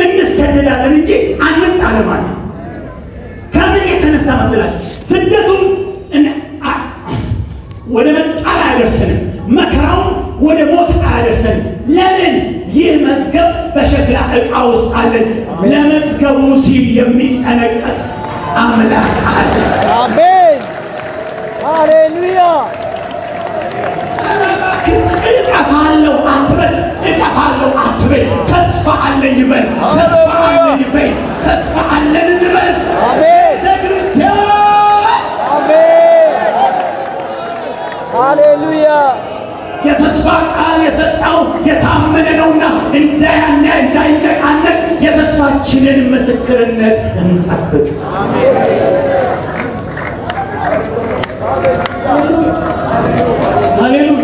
እንሰደዳለን እንጂ አንጣልም አለ። ከምን የተነሳ መስላችሁ? ስደቱን ወደ መጣል አያደርሰንም፣ መከራውን ወደ ሞት አያደርሰንም። ለምን? ይህ መዝገብ በሸክላ ዕቃ ውስጥ አለን። ለመዝገቡ ሲል የሚጠነቀቅ አምላክ አለ። አሜን። ሃሌሉያ። እጠፋለሁ አትበል፣ እጠፋለሁ አትበል። ተስፋ አለኝ በል፣ ተስፋ አለኝ በል፣ ተስፋ አለን እንበል። አሜን። ለክርስቲያን አሜን። ሃሌሉያ። የተስፋ ቃል የሰጠው የታመነ ነውና እንዳይነቃነቅ የተስፋችንን ምስክርነት እንጠብቅ። ሃሌሉያ።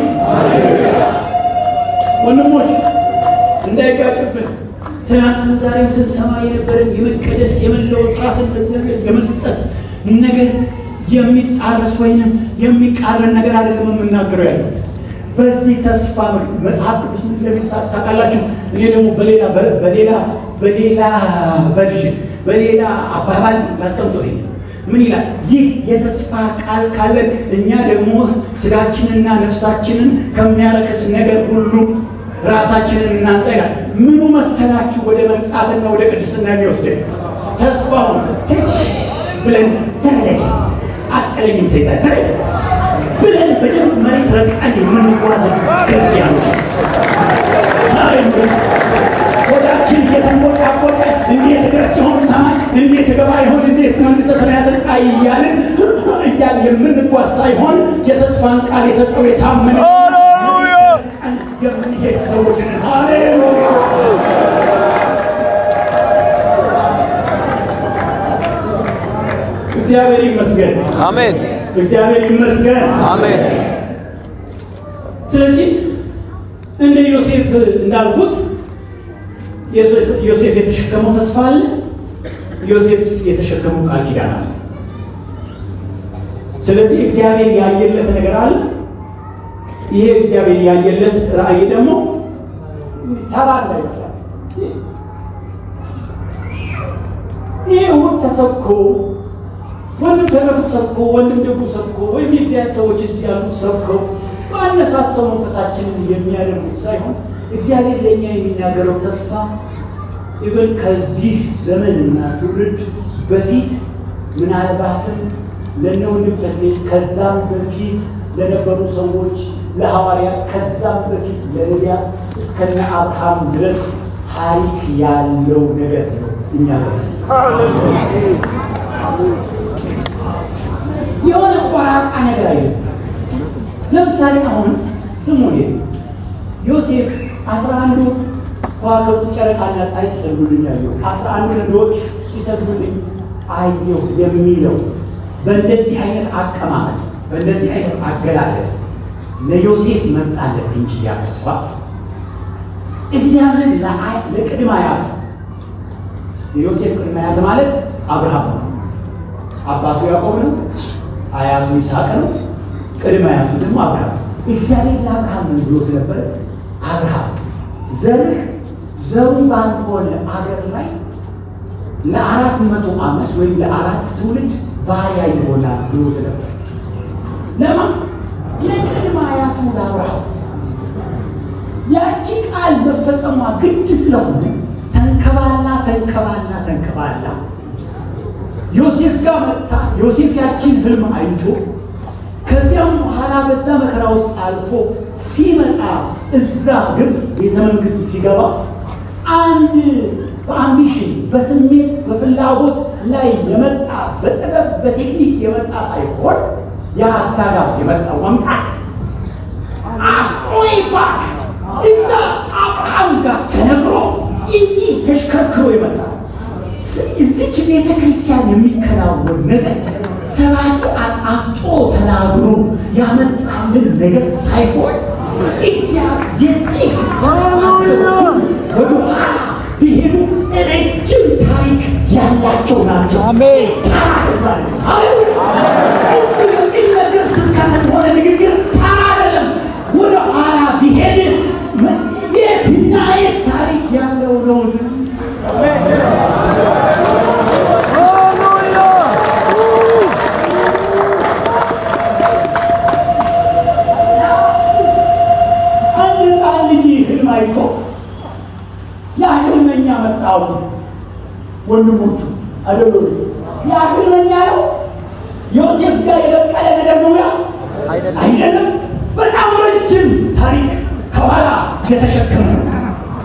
ወንድሞች እንዳይጋጭብን ትናንትም ዛሬም ስንሰማ የነበረን የመቀደስ የመለወጥ ራስን ለእግዚአብሔር የመስጠት ነገር የሚጣረስ ወይንም የሚቃረን ነገር አይደለም የምናገረው ያለሁት። በዚህ ተስፋ መጽሐፍ ቅዱስ ምን እንደሚሳት ታውቃላችሁ? እኔ ደግሞ በሌላ ቨርዥን በሌላ አባባል ላስቀምጠው። ምን ይላል? ይህ የተስፋ ቃል ካለን እኛ ደግሞ ስጋችንና ነፍሳችንን ከሚያረክስ ነገር ሁሉ ራሳችንን እናንጻ ይላል። ምኑ መሰላችሁ ወደ መንጻትና ወደ ቅድስና የሚወስደን? ተስፋውን ብለን ተረደኝ አጠለኝም ሰይጣን ዘረግ ብለን በደንብ መሬት ረግጠን የምንጓዝ ክርስቲያኖች ወዳችን እየተንቦጫቦጨ እንዴት ድረስ ሲሆን ሰማይ እንዴት ገባ ይሆን እንዴት መንግሥተ ሰማያትን እያልን የምንጓዝ ሳይሆን የተስፋን ቃል የሰጠው የታመነ የምንሄድ ሰዎች ነን። ሃሌሉያ። እግዚአብሔር ይመስገን። አሜን። እግዚአብሔር ይመስገን። አሜን። ስለዚህ እንደ ዮሴፍ እንዳልኩት ዮሴፍ የተሸከመው ተስፋ አለ። ዮሴፍ የተሸከመው ቃል ኪዳን አለ። ስለዚህ እግዚአብሔር ያየለት ነገር አለ። ይሄ እግዚአብሔር ያየለት ራእይ ደግሞ ተራ እንዳይመስላል። ይሄ እሑድ ተሰብኮ ወንድም ተረፉ ሰብኮ ወንድም ደግሞ ሰብኮ ወይም የእግዚአብሔር ሰዎች እዚህ ያሉት ሰብከው በአነሳስተው መንፈሳችንን የሚያደርጉት ሳይሆን እግዚአብሔር ለእኛ የሚናገረው ተስፋ ኢቨን ከዚህ ዘመንና ትውልድ በፊት ምናልባትም ለእነ ወንድም ተክሌ ከዛም በፊት ለነበሩ ሰዎች ለሐዋርያት ከዛም በፊት ለነቢያት እስከነ አብርሃም ድረስ ታሪክ ያለው ነገር ነው። እኛ የሆነ ቆራጣ ነገር አይደለም። ለምሳሌ አሁን ስሙ ዮሴፍ 11 ከዋክብት ጨረቃና ፀሐይ ሲሰግዱልኝ አየሁ፣ 11 ነዶዎች ሲሰግዱልኝ አየሁ የሚለው በእንደዚህ አይነት አቀማመጥ በእንደዚህ አይነት አገላለጽ ለዮሴፍ መጣለት እንጂ ያ ተስፋ እግዚአብሔር ለቅድመ አያት የዮሴፍ ቅድመ አያት ማለት አብርሃም ነው። አባቱ ያዕቆብ ነው፣ አያቱ ይስሐቅ ነው፣ ቅድመ አያቱ ደግሞ አብርሃም። እግዚአብሔር ለአብርሃም ምን ብሎት ነበረ? አብርሃም ዘሩ ባልሆነ አገር ላይ ለ400 ዓመት ወይም ለ4 ትውልድ ባሪያ ይሆናል ብሎት ነበር። ለማን? ለቅድመ አያቱ ለአብርሃም። ያቺ ቃል መፈጸሟ ግድ ስለሆነ ተንከባላ ዮሴፍ ጋር መጣ። ዮሴፍ ያቺን ህልም አይቶ ከዚያም በኋላ በዛ መከራ ውስጥ አልፎ ሲመጣ እዛ ግብፅ ቤተ መንግስት ሲገባ አንድ በአምቢሽን በስሜት በፍላጎት ላይ የመጣ በጥበብ በቴክኒክ የመጣ ሳይሆን የሀሳብ የመጣው መምጣት ወይ ባክ እዛ አብርሃም ጋር ተነግሮ እንዲህ ተሽከርክሮ የመጣ እዚች ቤተ ክርስቲያን የሚከናወን ነገር ሰባቱ አጣፍጦ ተናግሮ ያመጣልን ነገር ሳይሆን እግዚአብሔር የዚህ ወደኋላ ቢሄዱ ረጅም ታሪክ ያላቸው ናቸው። አሜን። እዚህ የሚነገር ስብከትም ሆነ ንግግር ተራ አይደለም። ወደኋላ ቢሄድ የትና የት ታሪክ ያለው ነው። ያህልመኛ መጣው ወንድሞቹ አደሉ ያህልመኛ ነው። ዮሴፍ ጋር የበቀለ ነገር ነው ያ አይደለም። በጣም ረጅም ታሪክ ከኋላ የተሸከመ ነው።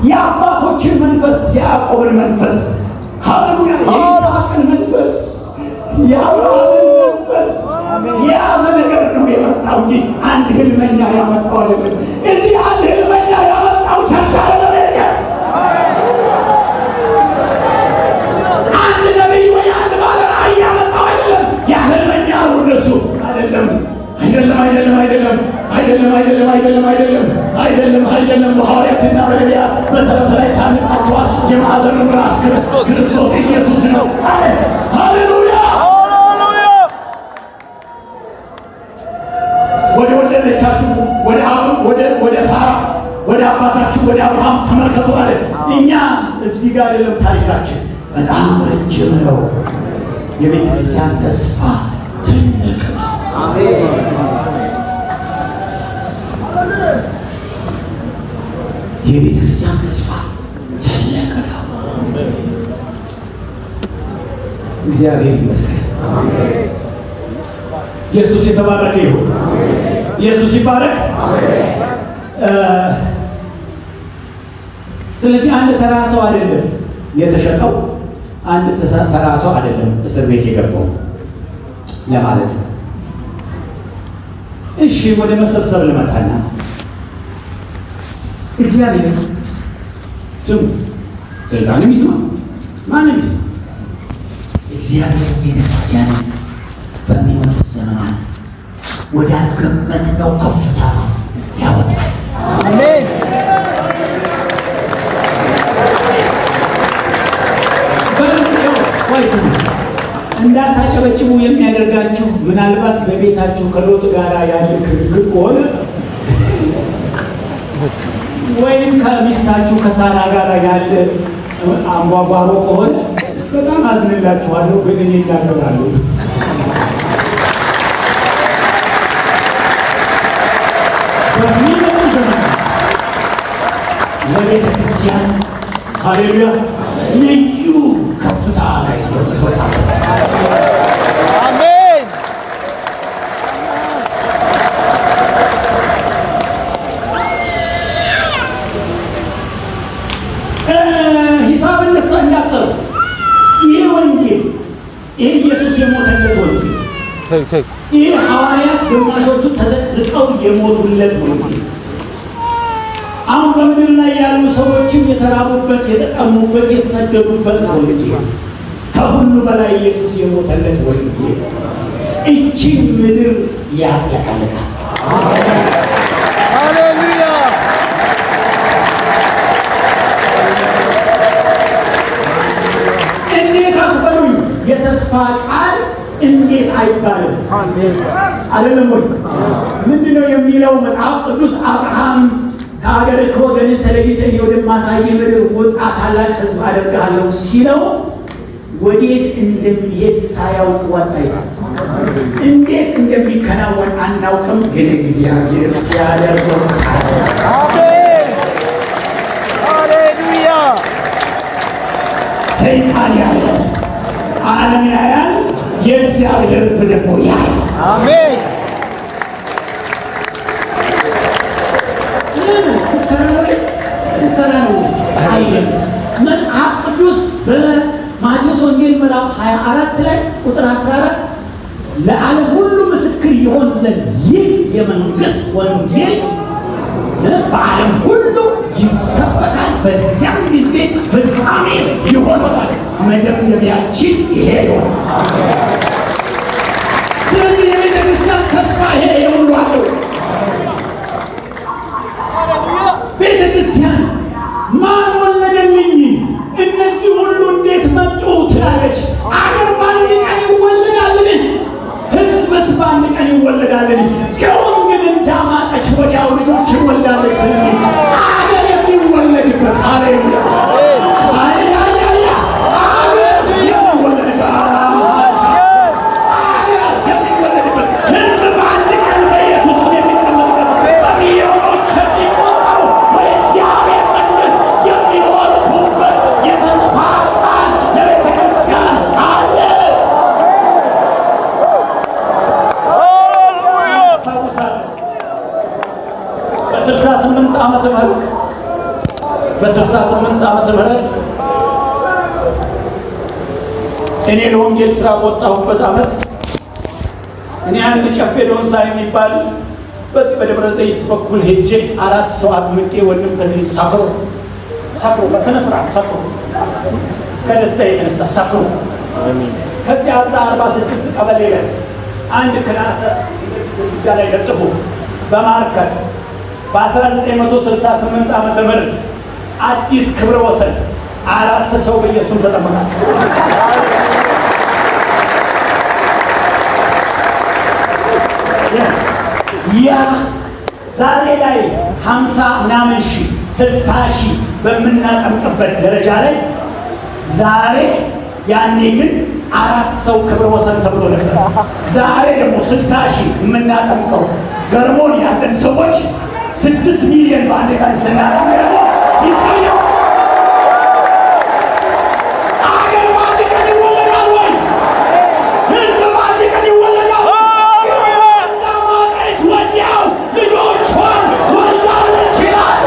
የአባቶችን መንፈስ፣ የያዕቆብን መንፈስ፣ ሃሌሉያ፣ የይስሐቅን መንፈስ፣ የአብርሃምን መንፈስ የያዘ ነገር ነው የመጣው እንጂ አንድ ህልመኛ ያመጣው አይደለም። እዚህ አንድ ህልመኛ ያመጣው ቸርች አይደለም። አንድ ነቢይ ወይ አንድ ባለ ራእይ ያመጣው አይደለም። ያ ህልመኛ አሉ እነሱ አይደለም። በሐዋርያትና በነቢያት መሰረት ላይ ታንጻችኋል። የማዕዘኑ ራስ ክርስቶስ ኢየሱስ ነው። ሃሌሉያ። ወደ ወለደቻችሁ ወደ ሳራ ወደ አባታችሁ ወደ አብርሃም ተመልከቱ አለ። እኛ እዚህ ጋር አይደለም ታሪካችን በጣም ረጅም ነው። የቤተ ክርስቲያን ተስፋ ትልቅ ነው። የቤተ ክርስቲያን ተስፋ ትልቅ ነው። እግዚአብሔር ይመስገን። ኢየሱስ የተባረከ ይሁን። ኢየሱስ ይባረክ። ስለዚህ አንድ ተራ ሰው አይደለም የተሸጠው፣ አንድ ተራ ሰው አይደለም እስር ቤት የገባው ለማለት ነው። እሺ ወደ መሰብሰብ ልመጣና እግዚአብሔር ስሙ፣ ሰይጣንም ይስማ ማንም ይስማ፣ እግዚአብሔር ቤተክርስቲያን በሚመጡት ዘመናት ወዳልገመትነው ከፍታ ያወጣል። አሜን። እንዳታጨበጭቡ የሚያደርጋችሁ ምናልባት በቤታችሁ ከሎጥ ጋር ያለ ክርክር ከሆነ ወይም ከሚስታችሁ ከሳራ ጋር ያለ አምቧጓሮ ከሆነ በጣም አዝንላችኋለሁ፣ ግን እኔ እናገራለሁ። በሚመጡ ዘመን ለቤተ ክርስቲያን ሃሌሉያ ልዩ ከፍታ ላይ የምትወጣበት አሜን። ሂሳብ እነሳ እንዳትሰሩ። ይህ ወንጌል፣ ይህ ኢየሱስ የሞተለት ወንጌል፣ ይህ ሐዋርያት ግማሾቹ ተዘቅዝቀው የሞቱለት ወንጌል፣ አሁን በምድር ላይ ያሉ ሰዎችም የተራቡበት፣ የተጠሙበት፣ የተሰደዱበት ወንጌል፣ ከሁሉ በላይ ኢየሱስ የሞተለት ወንጌል እቺን ምድር ያጥለቀልቃል። ሃሌሉያ። እንዴት አትበሉኝ? የተስፋ ቃል እንዴት አይባልም? አይደለም ወይ? ምንድነው የሚለው መጽሐፍ ቅዱስ? አብርሃም ከሀገር ከወገን ተለይተህ ወደማሳይ ምድር ውጣ፣ ታላቅ ሕዝብ አደርግሃለሁ ሲለው ወዴት እንደሚሄድ ሳያውቅ ወጣ ይላል። እንዴት እንደሚከናወን አናውቅም፣ ግን እግዚአብሔር ሲያደርገው አሜን። ሃሌሉያ። ሰይጣን ያያል፣ ዓለም ያያል፣ የእግዚአብሔር ሕዝብ ደግሞ ያያል። አሜን። መጽሐፍ ቅዱስ በማቴዎስ ወንጌል ምዕራፍ ምዕራፍ 24 ላይ ቁጥር 14 ለዓለም ሁሉ ምስክር ይሆን ዘንድ ይህ የመንግስት ወንጌል በዓለም ሁሉ ይሰበካል፣ በዚያም ጊዜ ፍጻሜ ይሆናል። መደምደሚያችን ይሄ ይሆናል። ስለዚህ የቤተ ክርስቲያን ተስፋ ይሄ የሁሉ አለው። ቤተ ክርስቲያን ማን ወለደልኝ? እነዚህ ሁሉ እንዴት መጡ ትላለች። አገር በአንድ ቀን ይወለዳልን? ሕዝብስ በአንድ ቀን ይወለዳልን? ጽዮን ግን እንዳማጠች ወዲያው ልጆችን ወልዳለች ስለሚል አገር የሚወለድበት ሃሌሉያ በ68 ዓመተ ምህረት እኔ ለወንጌል ስራ ወጣሁበት ዓመት እኔ አንድ ጨፌ ዶንሳ የሚባል በዚህ በደብረ ዘይት በኩል ሄጄ 4 ሰው አጥምቄ ወንድም ተክሊ ሳክሮ በስነ ስርዓት ሳክሮ ከደስታ የተነሳ ሳክሮ ከዚህ 46 ቀበሌ ላይ አንድ ክላስ ላይ ለጥፎ በማርከር በ1968 ዓመተ ምህረት አዲስ ክብረ ወሰን 4 ሰው በኢየሱስ ተጠመቃል። ያ ዛሬ ላይ 50 ምናምን ሺህ 60 ሺህ በምናጠምቅበት ደረጃ ላይ ዛሬ ያኔ ግን 4 ሰው ክብረ ወሰን ተብሎ ነበር። ዛሬ ደግሞ 60 ሺህ የምናጠምቀው ገርሞን ያለን ሰዎች 6 ሚሊዮን በአንድ ቀን ስናጠምቅ ደግሞ ይታያል። አገር በአንድ ቀን ይወለዳል ወይ? ሕዝብ በአንድ ቀን ይወለዳል። እንዳማጠች ወዲያው ልጆቿን ወልዳለች ይላል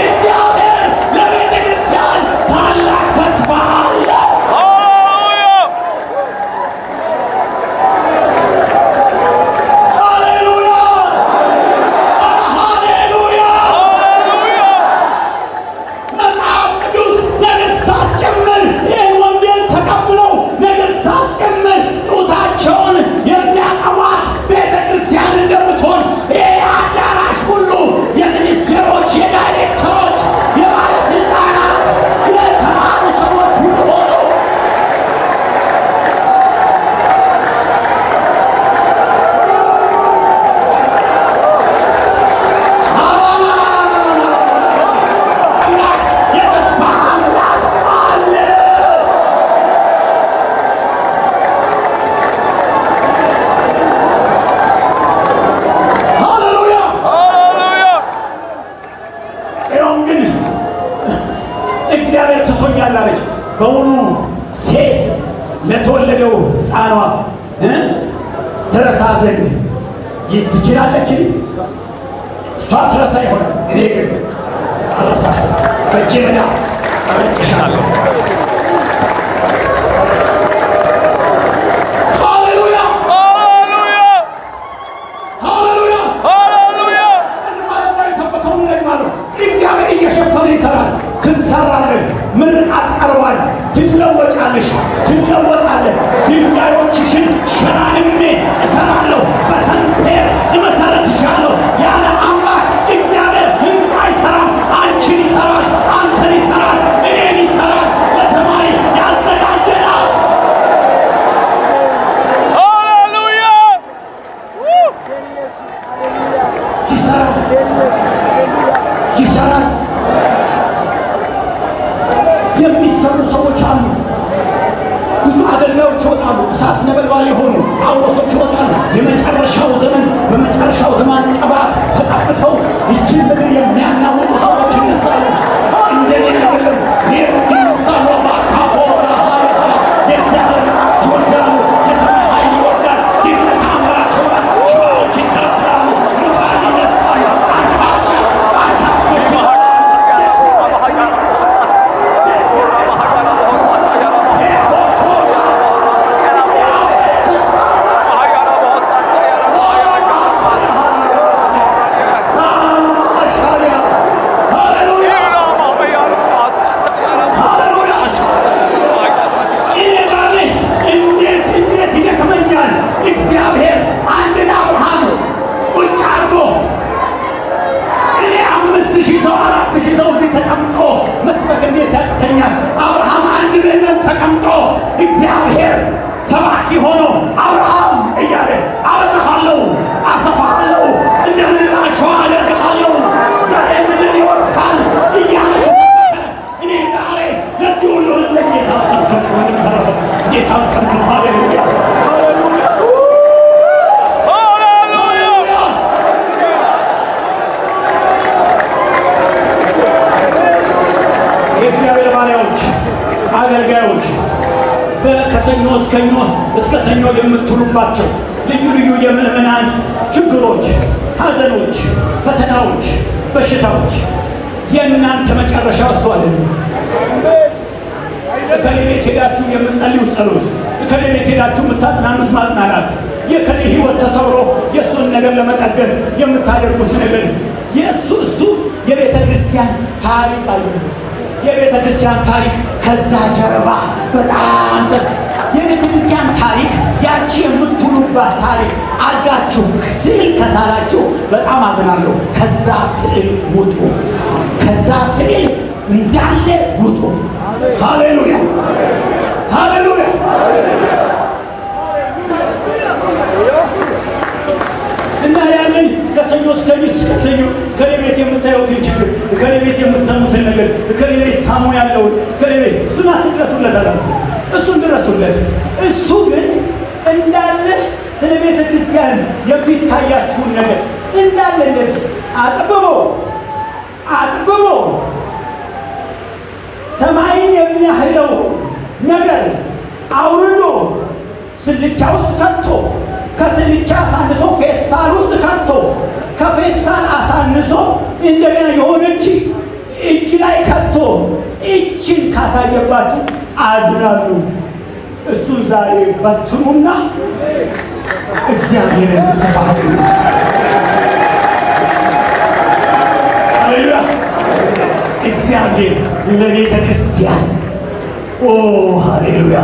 እግዚአብሔር። ለቤተ ክርስቲያን ታላቅ ተስፋ አለ። እግዚአብሔር ትቶኛል አለች። በውኑ ሴት ለተወለደው ሕፃኗ ትረሳ ዘንድ ትችላለች? እሷ ትረሳ ይሆናል፣ እኔ ግን አልረሳሽም፣ በእጄ መዳፍ አረጥሻለሁ። ሃሌሉያ ሃሌሉያ ሃሌሉያ ሃሌሉያ። ሰበከውን ደግማለሁ። እግዚአብሔር እየሸፈነ ይሰራል። ትሰራለህ። ምርቃት ቀርቧል። ትለወጫለሽ፣ ትለወጣለህ። ድንጋዮችሽን ሸራንሜ እሰራለሁ፣ በሰንፔር እመሰረትሻለሁ። ያለ አምላክ እግዚአብሔር ሕንፃ ይሰራል። አንቺን ይሰራል፣ አንተን ይሰራል፣ እኔን ይሰራል። በሰማይ ያዘጋጀናል። ሃሌሉያ ይሰራል፣ ይሰራል። የሚሰሩ ሰዎች አሉ። ብዙ አገልጋዮች ይወጣሉ። እሳት ነበልባል የሆኑ ጳውሎሶች ይወጣሉ። የመጨረሻው ዘመን በመጨረሻው ዘመን ቅባት ተቀብተው ይችን ምድር የሚያናውጡ ሰዎች ይነሳሉ። እንደኔ አይደለም፣ ሌሎች ይነሳሉ። ባካቦራ የእግዚአብሔር ቅባት ይወርዳሉ። የሰማይ ኃይል ይወርዳል። ድንቅ ተአምራት ይሆናል። ሸዋዎች ይከራከራሉ። ሙታን ይነሳሉ። አንካቸው ከሰኞ እስከ ሰኞ የምትውሉባቸው ልዩ ልዩ የምዕመናን ችግሮች፣ ሐዘኖች፣ ፈተናዎች፣ በሽታዎች የእናንተ መጨረሻ እሱ አይደለም። እከሌ ቤት ሄዳችሁ የምትጸልዩት ጸሎት፣ እከሌ ቤት ሄዳችሁ የምታጽናኑት ማጽናናት፣ የከሌ ሕይወት ተሰብሮ የእሱን ነገር ለመጠገን የምታደርጉት ነገር እሱ የቤተ ክርስቲያን ታሪክ አይደለም። የቤተ ክርስቲያን ታሪክ ከዛ ጀርባ በጣም የቤተ ክርስቲያን ታሪክ ያቺ የምትውሉባት ታሪክ አድርጋችሁ ስዕል ከሳላችሁ በጣም አዝናለሁ። ከዛ ስዕል ውጡ። ከዛ ስዕል እንዳለ ውጡ። ሃሌሉያ ሃሌሉያ። እና ያንን ከሰኞ እስከ ሰኞ ከሌ ቤት የምታዩትን ችግር፣ ከሌ ቤት የምትሰሙትን ነገር፣ ከሌ ቤት ታሞ ያለውን ከሌ ቤት እሱን አትድረሱለት አለ። እሱን ድረሱለት። እሱ ግን እንዳለ ስለ ቤተ ክርስቲያን የሚታያችሁን ነገር እንዳለ እንደዚህ አጥብቦ ሰማይን የሚያህለው ነገር አውርዶ ስልቻ ውስጥ ከቶ ከስልቻ አሳንሶ ፌስታል ውስጥ ከቶ ከፌስታል አሳንሶ እንደገና የሆነች እጅ ላይ ከቶ እጅን ካሳየባችሁ አዝናሉ። እሱን ዛሬ በትኑና እግዚአብሔርን ስፋት ይሉት። ሃሌሉያ። እግዚአብሔር ለቤተ ክርስቲያን ሃሌሉያ።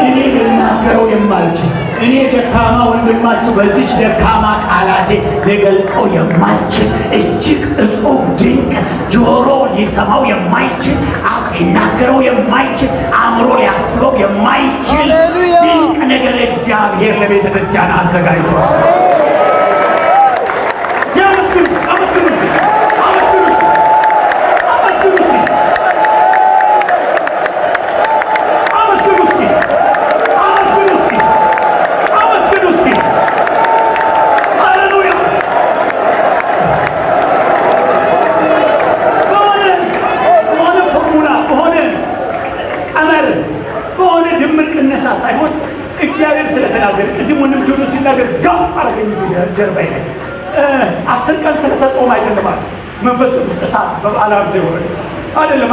እኔ ልናገረው የማልችል እኔ ደካማ ወንድማችሁ በዚች ደካማ ቃላቴ ልገልጠው የማልችል እጅግ እጹብ ድንቅ ጆሮ ሊሰማው የማይችል አፍ ሊናገረው የማይችል አእምሮ ሊያስበው የማይችል ድንቅ ነገር እግዚአብሔር ለቤተ ክርስቲያን አዘጋጅቷል። ሳይሆን እግዚአብሔር ስለተናገረ ቅድም ወንድም ቴዎድሮስ ሲናገር ጋር አረገኝ ጀርባዬ ላይ 10 ቀን ስለተጾመ አይደለም ማለት መንፈስ ቅዱስ እሳት በበዓላም ዘይወረደ አይደለም።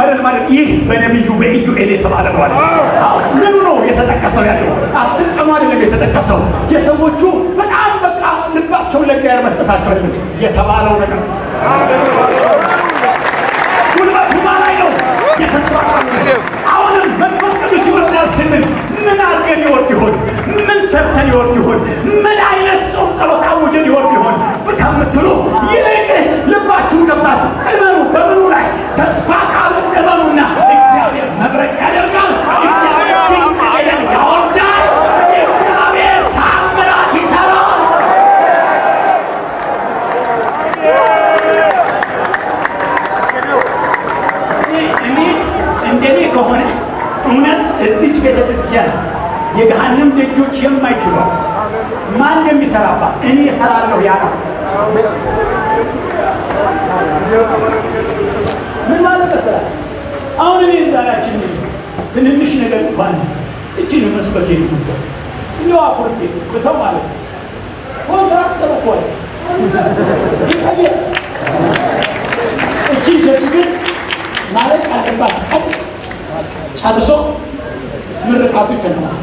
ይህ በነቢዩ በኢዩኤል የተባለ ነው አይደል? ምኑ ነው የተጠቀሰው? ያለው 10 ቀኑ አይደለም የተጠቀሰው። የሰዎቹ በጣም በቃ ልባቸውን ለእግዚአብሔር መስጠታቸው አይደለም የተባለው ነገር ነው። ጉልበቱ ላይ ነው የተስፋ ጊዜ። አሁንም መንፈስ ቅዱስ ይወርዳል ስንል ምን አድርገን ይወርድ ይሆን? ምን ሰርተን ይወርድ ይሆን? ምን አይነት ጾም ጸሎት አውጀን ይወርድ ይሆን ከምትሉ ይልቅ ልባችሁን ከፍታችሁ እመኑ። በምኑ ላይ ተስፋ ቃሉን እመኑና እግዚአብሔር መብረቅ ያደርጋል። እግዚአብሔር ድንቅ ነገር ያወርዳል። እግዚአብሔር ታምራት ይሰራል። እንደኔ ከሆነ እውነት እዚች ቤተክርስቲያን የገሃነም ደጆች የማይችሏት ማን እንደሚሰራባት እኔ እሰራለሁ ያላት ምን ማለት ነው? አሁን እኔ ዛሬያችን ትንንሽ ነገር እንኳን እጅን መስበክ ነው እንደው አኩርቴ በተው ማለት ኮንትራክት ተቆል እቺ ጀጅግን ማለት አለባት ቀጥ ጨርሶ ምርቃቱ ይተናል።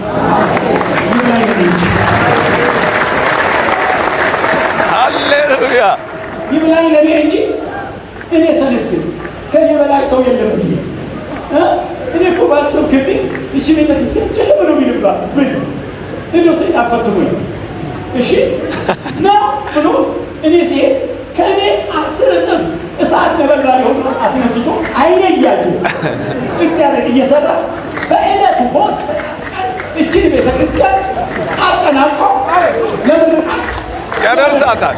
ይብላኝ እንጂ ሃሌሉያ ይብላኝ ለኔ እንጂ እኔ ሰነፍ ከኔ በላይ ሰው የለም ብዬ እኔ እኮ ባልሰው ከዚህ እሺ ቤተክርስቲያን ጨለማ ነው የሚልባት ብል እንደው ሰይጣን ፈትሞኝ እሺ ነው ብሎ እኔ ሲሄድ ከኔ 10 እጥፍ እሳት ነበልባል ሆኖ አስነስቶ አይኔ እያየ እግዚአብሔር እየሰራ በእለቱ ቦስ እችን ቤተክርስቲያን አጠናቆ ለምርቃት ያደርሳታል።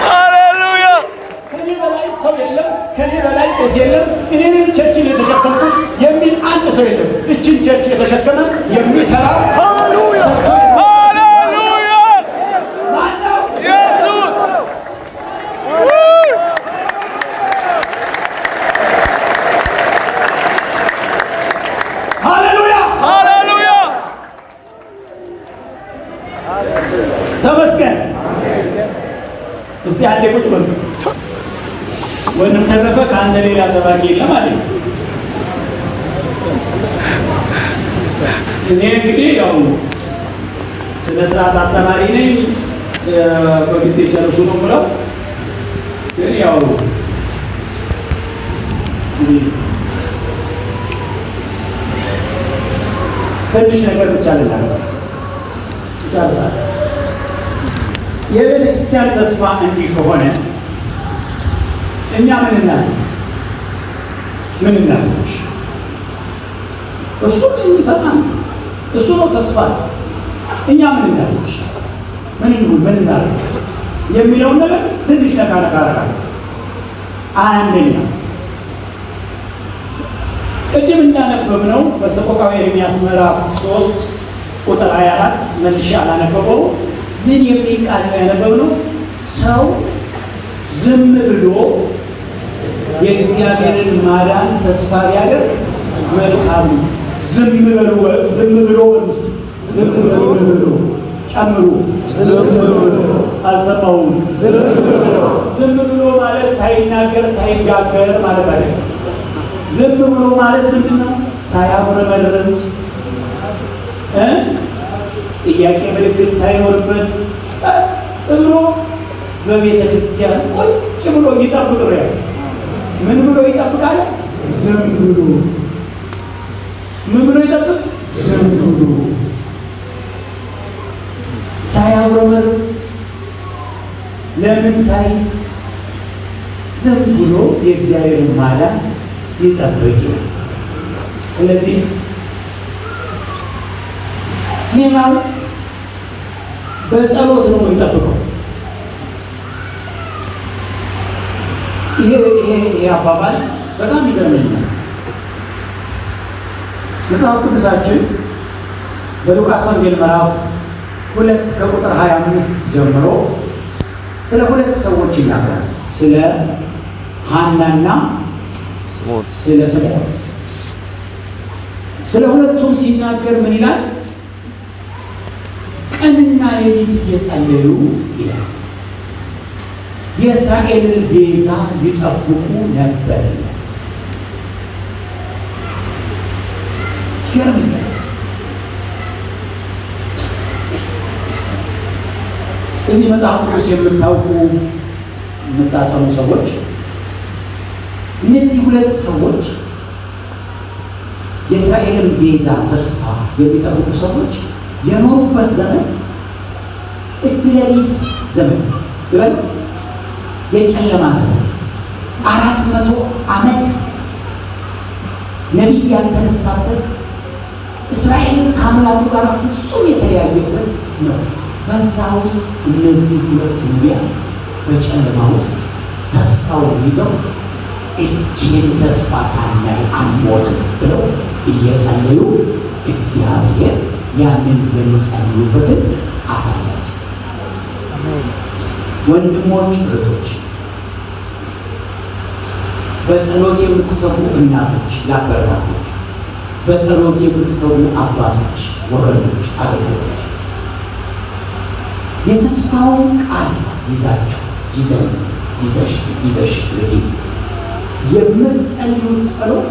ሃሌሉያ። ከኔ በላይ ሰው የለም፣ ከኔ በላይ ቄስ የለም፣ እኔን ቸርችን የተሸከምኩት የሚል አንድ ሰው የለም። እችን ቸርች የተሸከመ የሚሰራ ሃሌሉያ ተመስገን። እስቲ አንዴ ቁጭ በሉ። ወንድም ተረፈ ከአንተ ሌላ ሰባኪ የለም አለኝ። እኔ እንግዲህ ያው ስነ ስርዓት አስተማሪ ነኝ። በጊዜ ጨርሱ ነው ብለው ግን ያው ትንሽ ነገር ብቻ ልናገር ጨርሳለሁ። የቤተ ክርስቲያን ተስፋ እንዲህ ከሆነ እኛ ምን እናድርግ? ምን እናድርግ? እሱ የሚሰማን እሱ ነው ተስፋ። እኛ ምን እናድርግ? ምን እናድርግ የሚለውን ነገር ትንሽ ነካ አደርጋለሁ። አንደኛ ቅድም እንዳነበብነው በሰቆቃወ ኤርምያስ ምዕራፍ 3 ቁጥር 24 መልሼ አላነበበው። ምን የሚል ቃል ነው ያነበብነው? ሰው ዝም ብሎ የእግዚአብሔርን ማዳን ተስፋ ቢያደርግ መልካም ነው። ዝም ብሎ ጨምሩ። አልሰማሁም። ዝም ብሎ ማለት ሳይናገር ሳይጋገር ማለት አይደለም። ዝም ብሎ ማለት ምንድን ነው? ሳያምረመርም ጥያቄ ምልክት ሳይኖርበት ጸጥ ብሎ በቤተ ክርስቲያን ቁጭ ብሎ ይጠብቅ ነው ያለው። ምን ብሎ ይጠብቃል? ዝም ብሎ። ምን ብሎ ይጠብቅ? ዝም ብሎ ሳያምረመርም ለምን ሳይ ዝም ብሎ የእግዚአብሔርን ማዳን ይጠብቅ። ስለዚህ ሌላው በጸሎት ነው የሚጠብቀው። ይሄ አባባል በጣም ይገርመኛል። መጽሐፍ ቅዱሳችን በሉቃስ ወንጌል ምዕራፍ 2 ከቁጥር 25 ጀምሮ ስለ ሁለት ሰዎች ይናገራል። ስለ ሐናና ስለ ስምዖን። ስለ ሁለቱም ሲናገር ምን ይላል? ቀንና ሌሊት እየጸለዩ ይላል የእስራኤልን ቤዛ ይጠብቁ ነበር። ይገርምኛል። እዚህ መጽሐፍ ቅዱስ የምታውቁ የምታጠኑ ሰዎች እነዚህ ሁለት ሰዎች የእስራኤልን ቤዛ ተስፋ የሚጠብቁ ሰዎች የኖሩበት ዘመን እድለቢስ ዘመን ይበል፣ የጨለማ ዘመን 400 ዓመት ነቢይ ያልተነሳበት እስራኤልን ከአምላኩ ጋር ፍጹም የተለያየበት ነው። በዛ ውስጥ እነዚህ ሁለት ነቢያት በጨለማ ውስጥ ተስፋውን ይዘው እጅን ተስፋ ሳናይ አንሞትም ብለው እየጸለዩ እግዚአብሔር ያንን የሚጸልዩበትን አሳያቸው። ወንድሞች፣ እህቶች፣ በጸሎት የምትተጉ እናቶች ላበረታቶች፣ በጸሎት የምትተጉ አባቶች፣ ወገኖች፣ አገልጋዮች የተስፋውን ቃል ይዛችሁ ይዘሽ የምትጸልዩት ጸሎት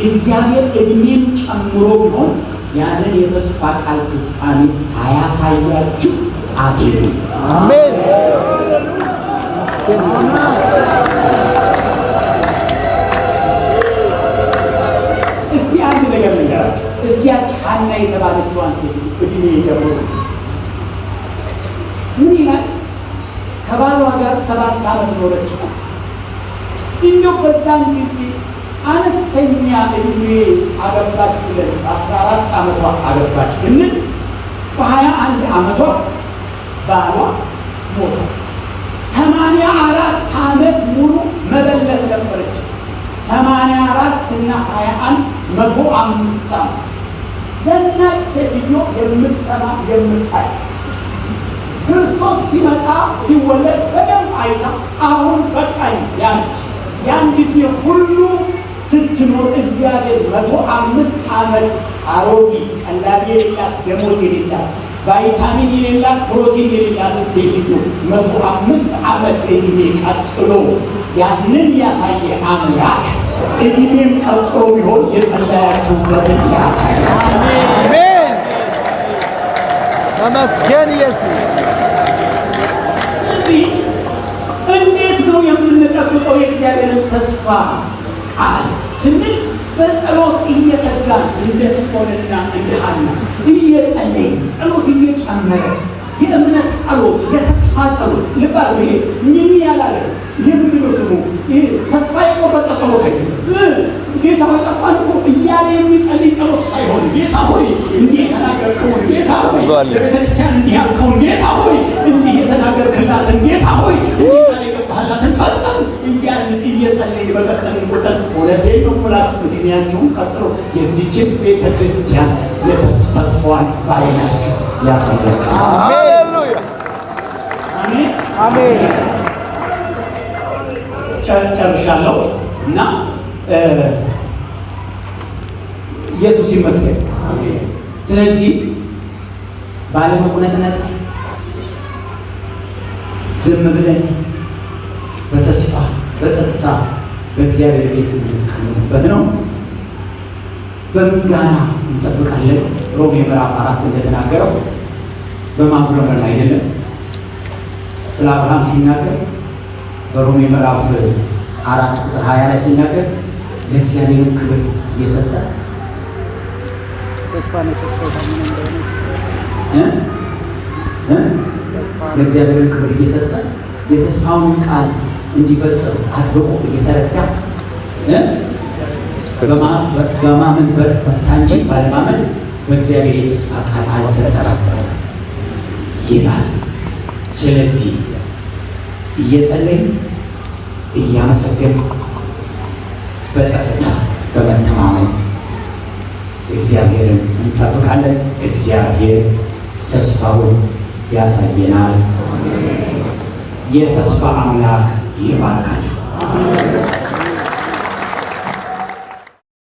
እግዚአብሔር እድሜን ጨምሮ ቢሆን ያንን የተስፋ ቃል ፍጻሜ ሳያሳያችሁ አትሄዱ። አሜን። እስቲ አንድ ነገር ልንገራችሁ። እስቲ ያች ሐና የተባለችዋን ሴት እድሜ ደግሞ ምን ይላል? ከባሏ ጋር 7 ዓመት ኖረች። እንደው በዛን ጊዜ አነስተኛ እድሜ አገባች ብለን በ14 ዓመቷ አገባች ብንል በ21 ዓመቷ ባሏ ሞተ። 84 ዓመት ሙሉ መበለት ነበረች። 84 እና 21 105 ዓመት ዘናጭ ሴትዮ የምትሰማ የምታይ ክርስቶስ ሲመጣ ሲወለድ በደንብ አይታ አሁን በቃኝ ያለች ያን ጊዜ ሁሉ ስትኖር እግዚአብሔር 105 ዓመት አሮጊት ቀላቢ የሌላት ደሞዝ የሌላት ቫይታሚን የሌላት ፕሮቲን የሌላት ሴትዮ 105 ዓመት ዕድሜ ቀጥሎ ያንን ያሳየ አምላክ ዕድሜም ቀጥሎ ቢሆን የጸለያችሁበትን ያሳያል። አሜን። ተመስገን ኢየሱስ። ስለዚህ እንዴት ነው የምንጠብቀው የእግዚአብሔርን ተስፋ ቃል ስንል በጸሎት እየተጋን እንደ ስምዖንና እንደ ሐና እየጸለይን ጸሎት እየጨመረ የእምነት ጸሎት የተስፋ ጸሎት ልባል ይሄ ምን ያላለ ይሄ ምንድን ነው ስሙ? ይሄ ተስፋ የቆረጠ ጸሎት አይደለም። ጌታ ሆይ ጠፋን እኮ እያለ የሚጸልይ ጸሎት ሳይሆን ጌታ ሆይ እንዲህ የተናገርከውን፣ ጌታ ሆይ ለቤተክርስቲያን እንዲህ ያልከውን፣ ጌታ ሆይ እንዲህ የተናገርክላትን፣ ጌታ ሆይ እንዲህ የገባህላትን ፈጽም እያልን እየጸለይን በቀጠልን ቁጥር እውነቴን ነው የምላችሁ ዕድሜያችሁን ቀጥሎ የዚችን ቤተክርስቲያን ተስፋዋን በዓይናችሁ ያሳያችሁ። ሃሌሉያ አሜን አሜን። ጨርሻለሁ እና ኢየሱስ ይመስገን። ስለዚህ ባለመቁነጥነጥ ዝም ብለን በተስፋ በጸጥታ በእግዚአብሔር ቤት የምንቀመጥበት ነው። በምስጋና እንጠብቃለን። ሮሜ ምዕራፍ 4 እንደተናገረው በማጉረምረም አይደለም። ስለ አብርሃም ሲናገር በሮሜ ምዕራፍ 4 ቁጥር 20 ላይ ሲናገር ለእግዚአብሔር ክብር እየሰጠ ለእግዚአብሔር ክብር እየሰጠ የተስፋውን ቃል እንዲፈጽም አጥብቆ እየተረዳ በማመን በረታ እንጂ ባለማመን በእግዚአብሔር የተስፋ ቃል አልተጠራጠረም ይላል። ስለዚህ እየጸለይን እያመሰገን በጸጥታ በመተማመን እግዚአብሔርን እንጠብቃለን። እግዚአብሔር ተስፋውን ያሳየናል። የተስፋ አምላክ ይባርካችሁ።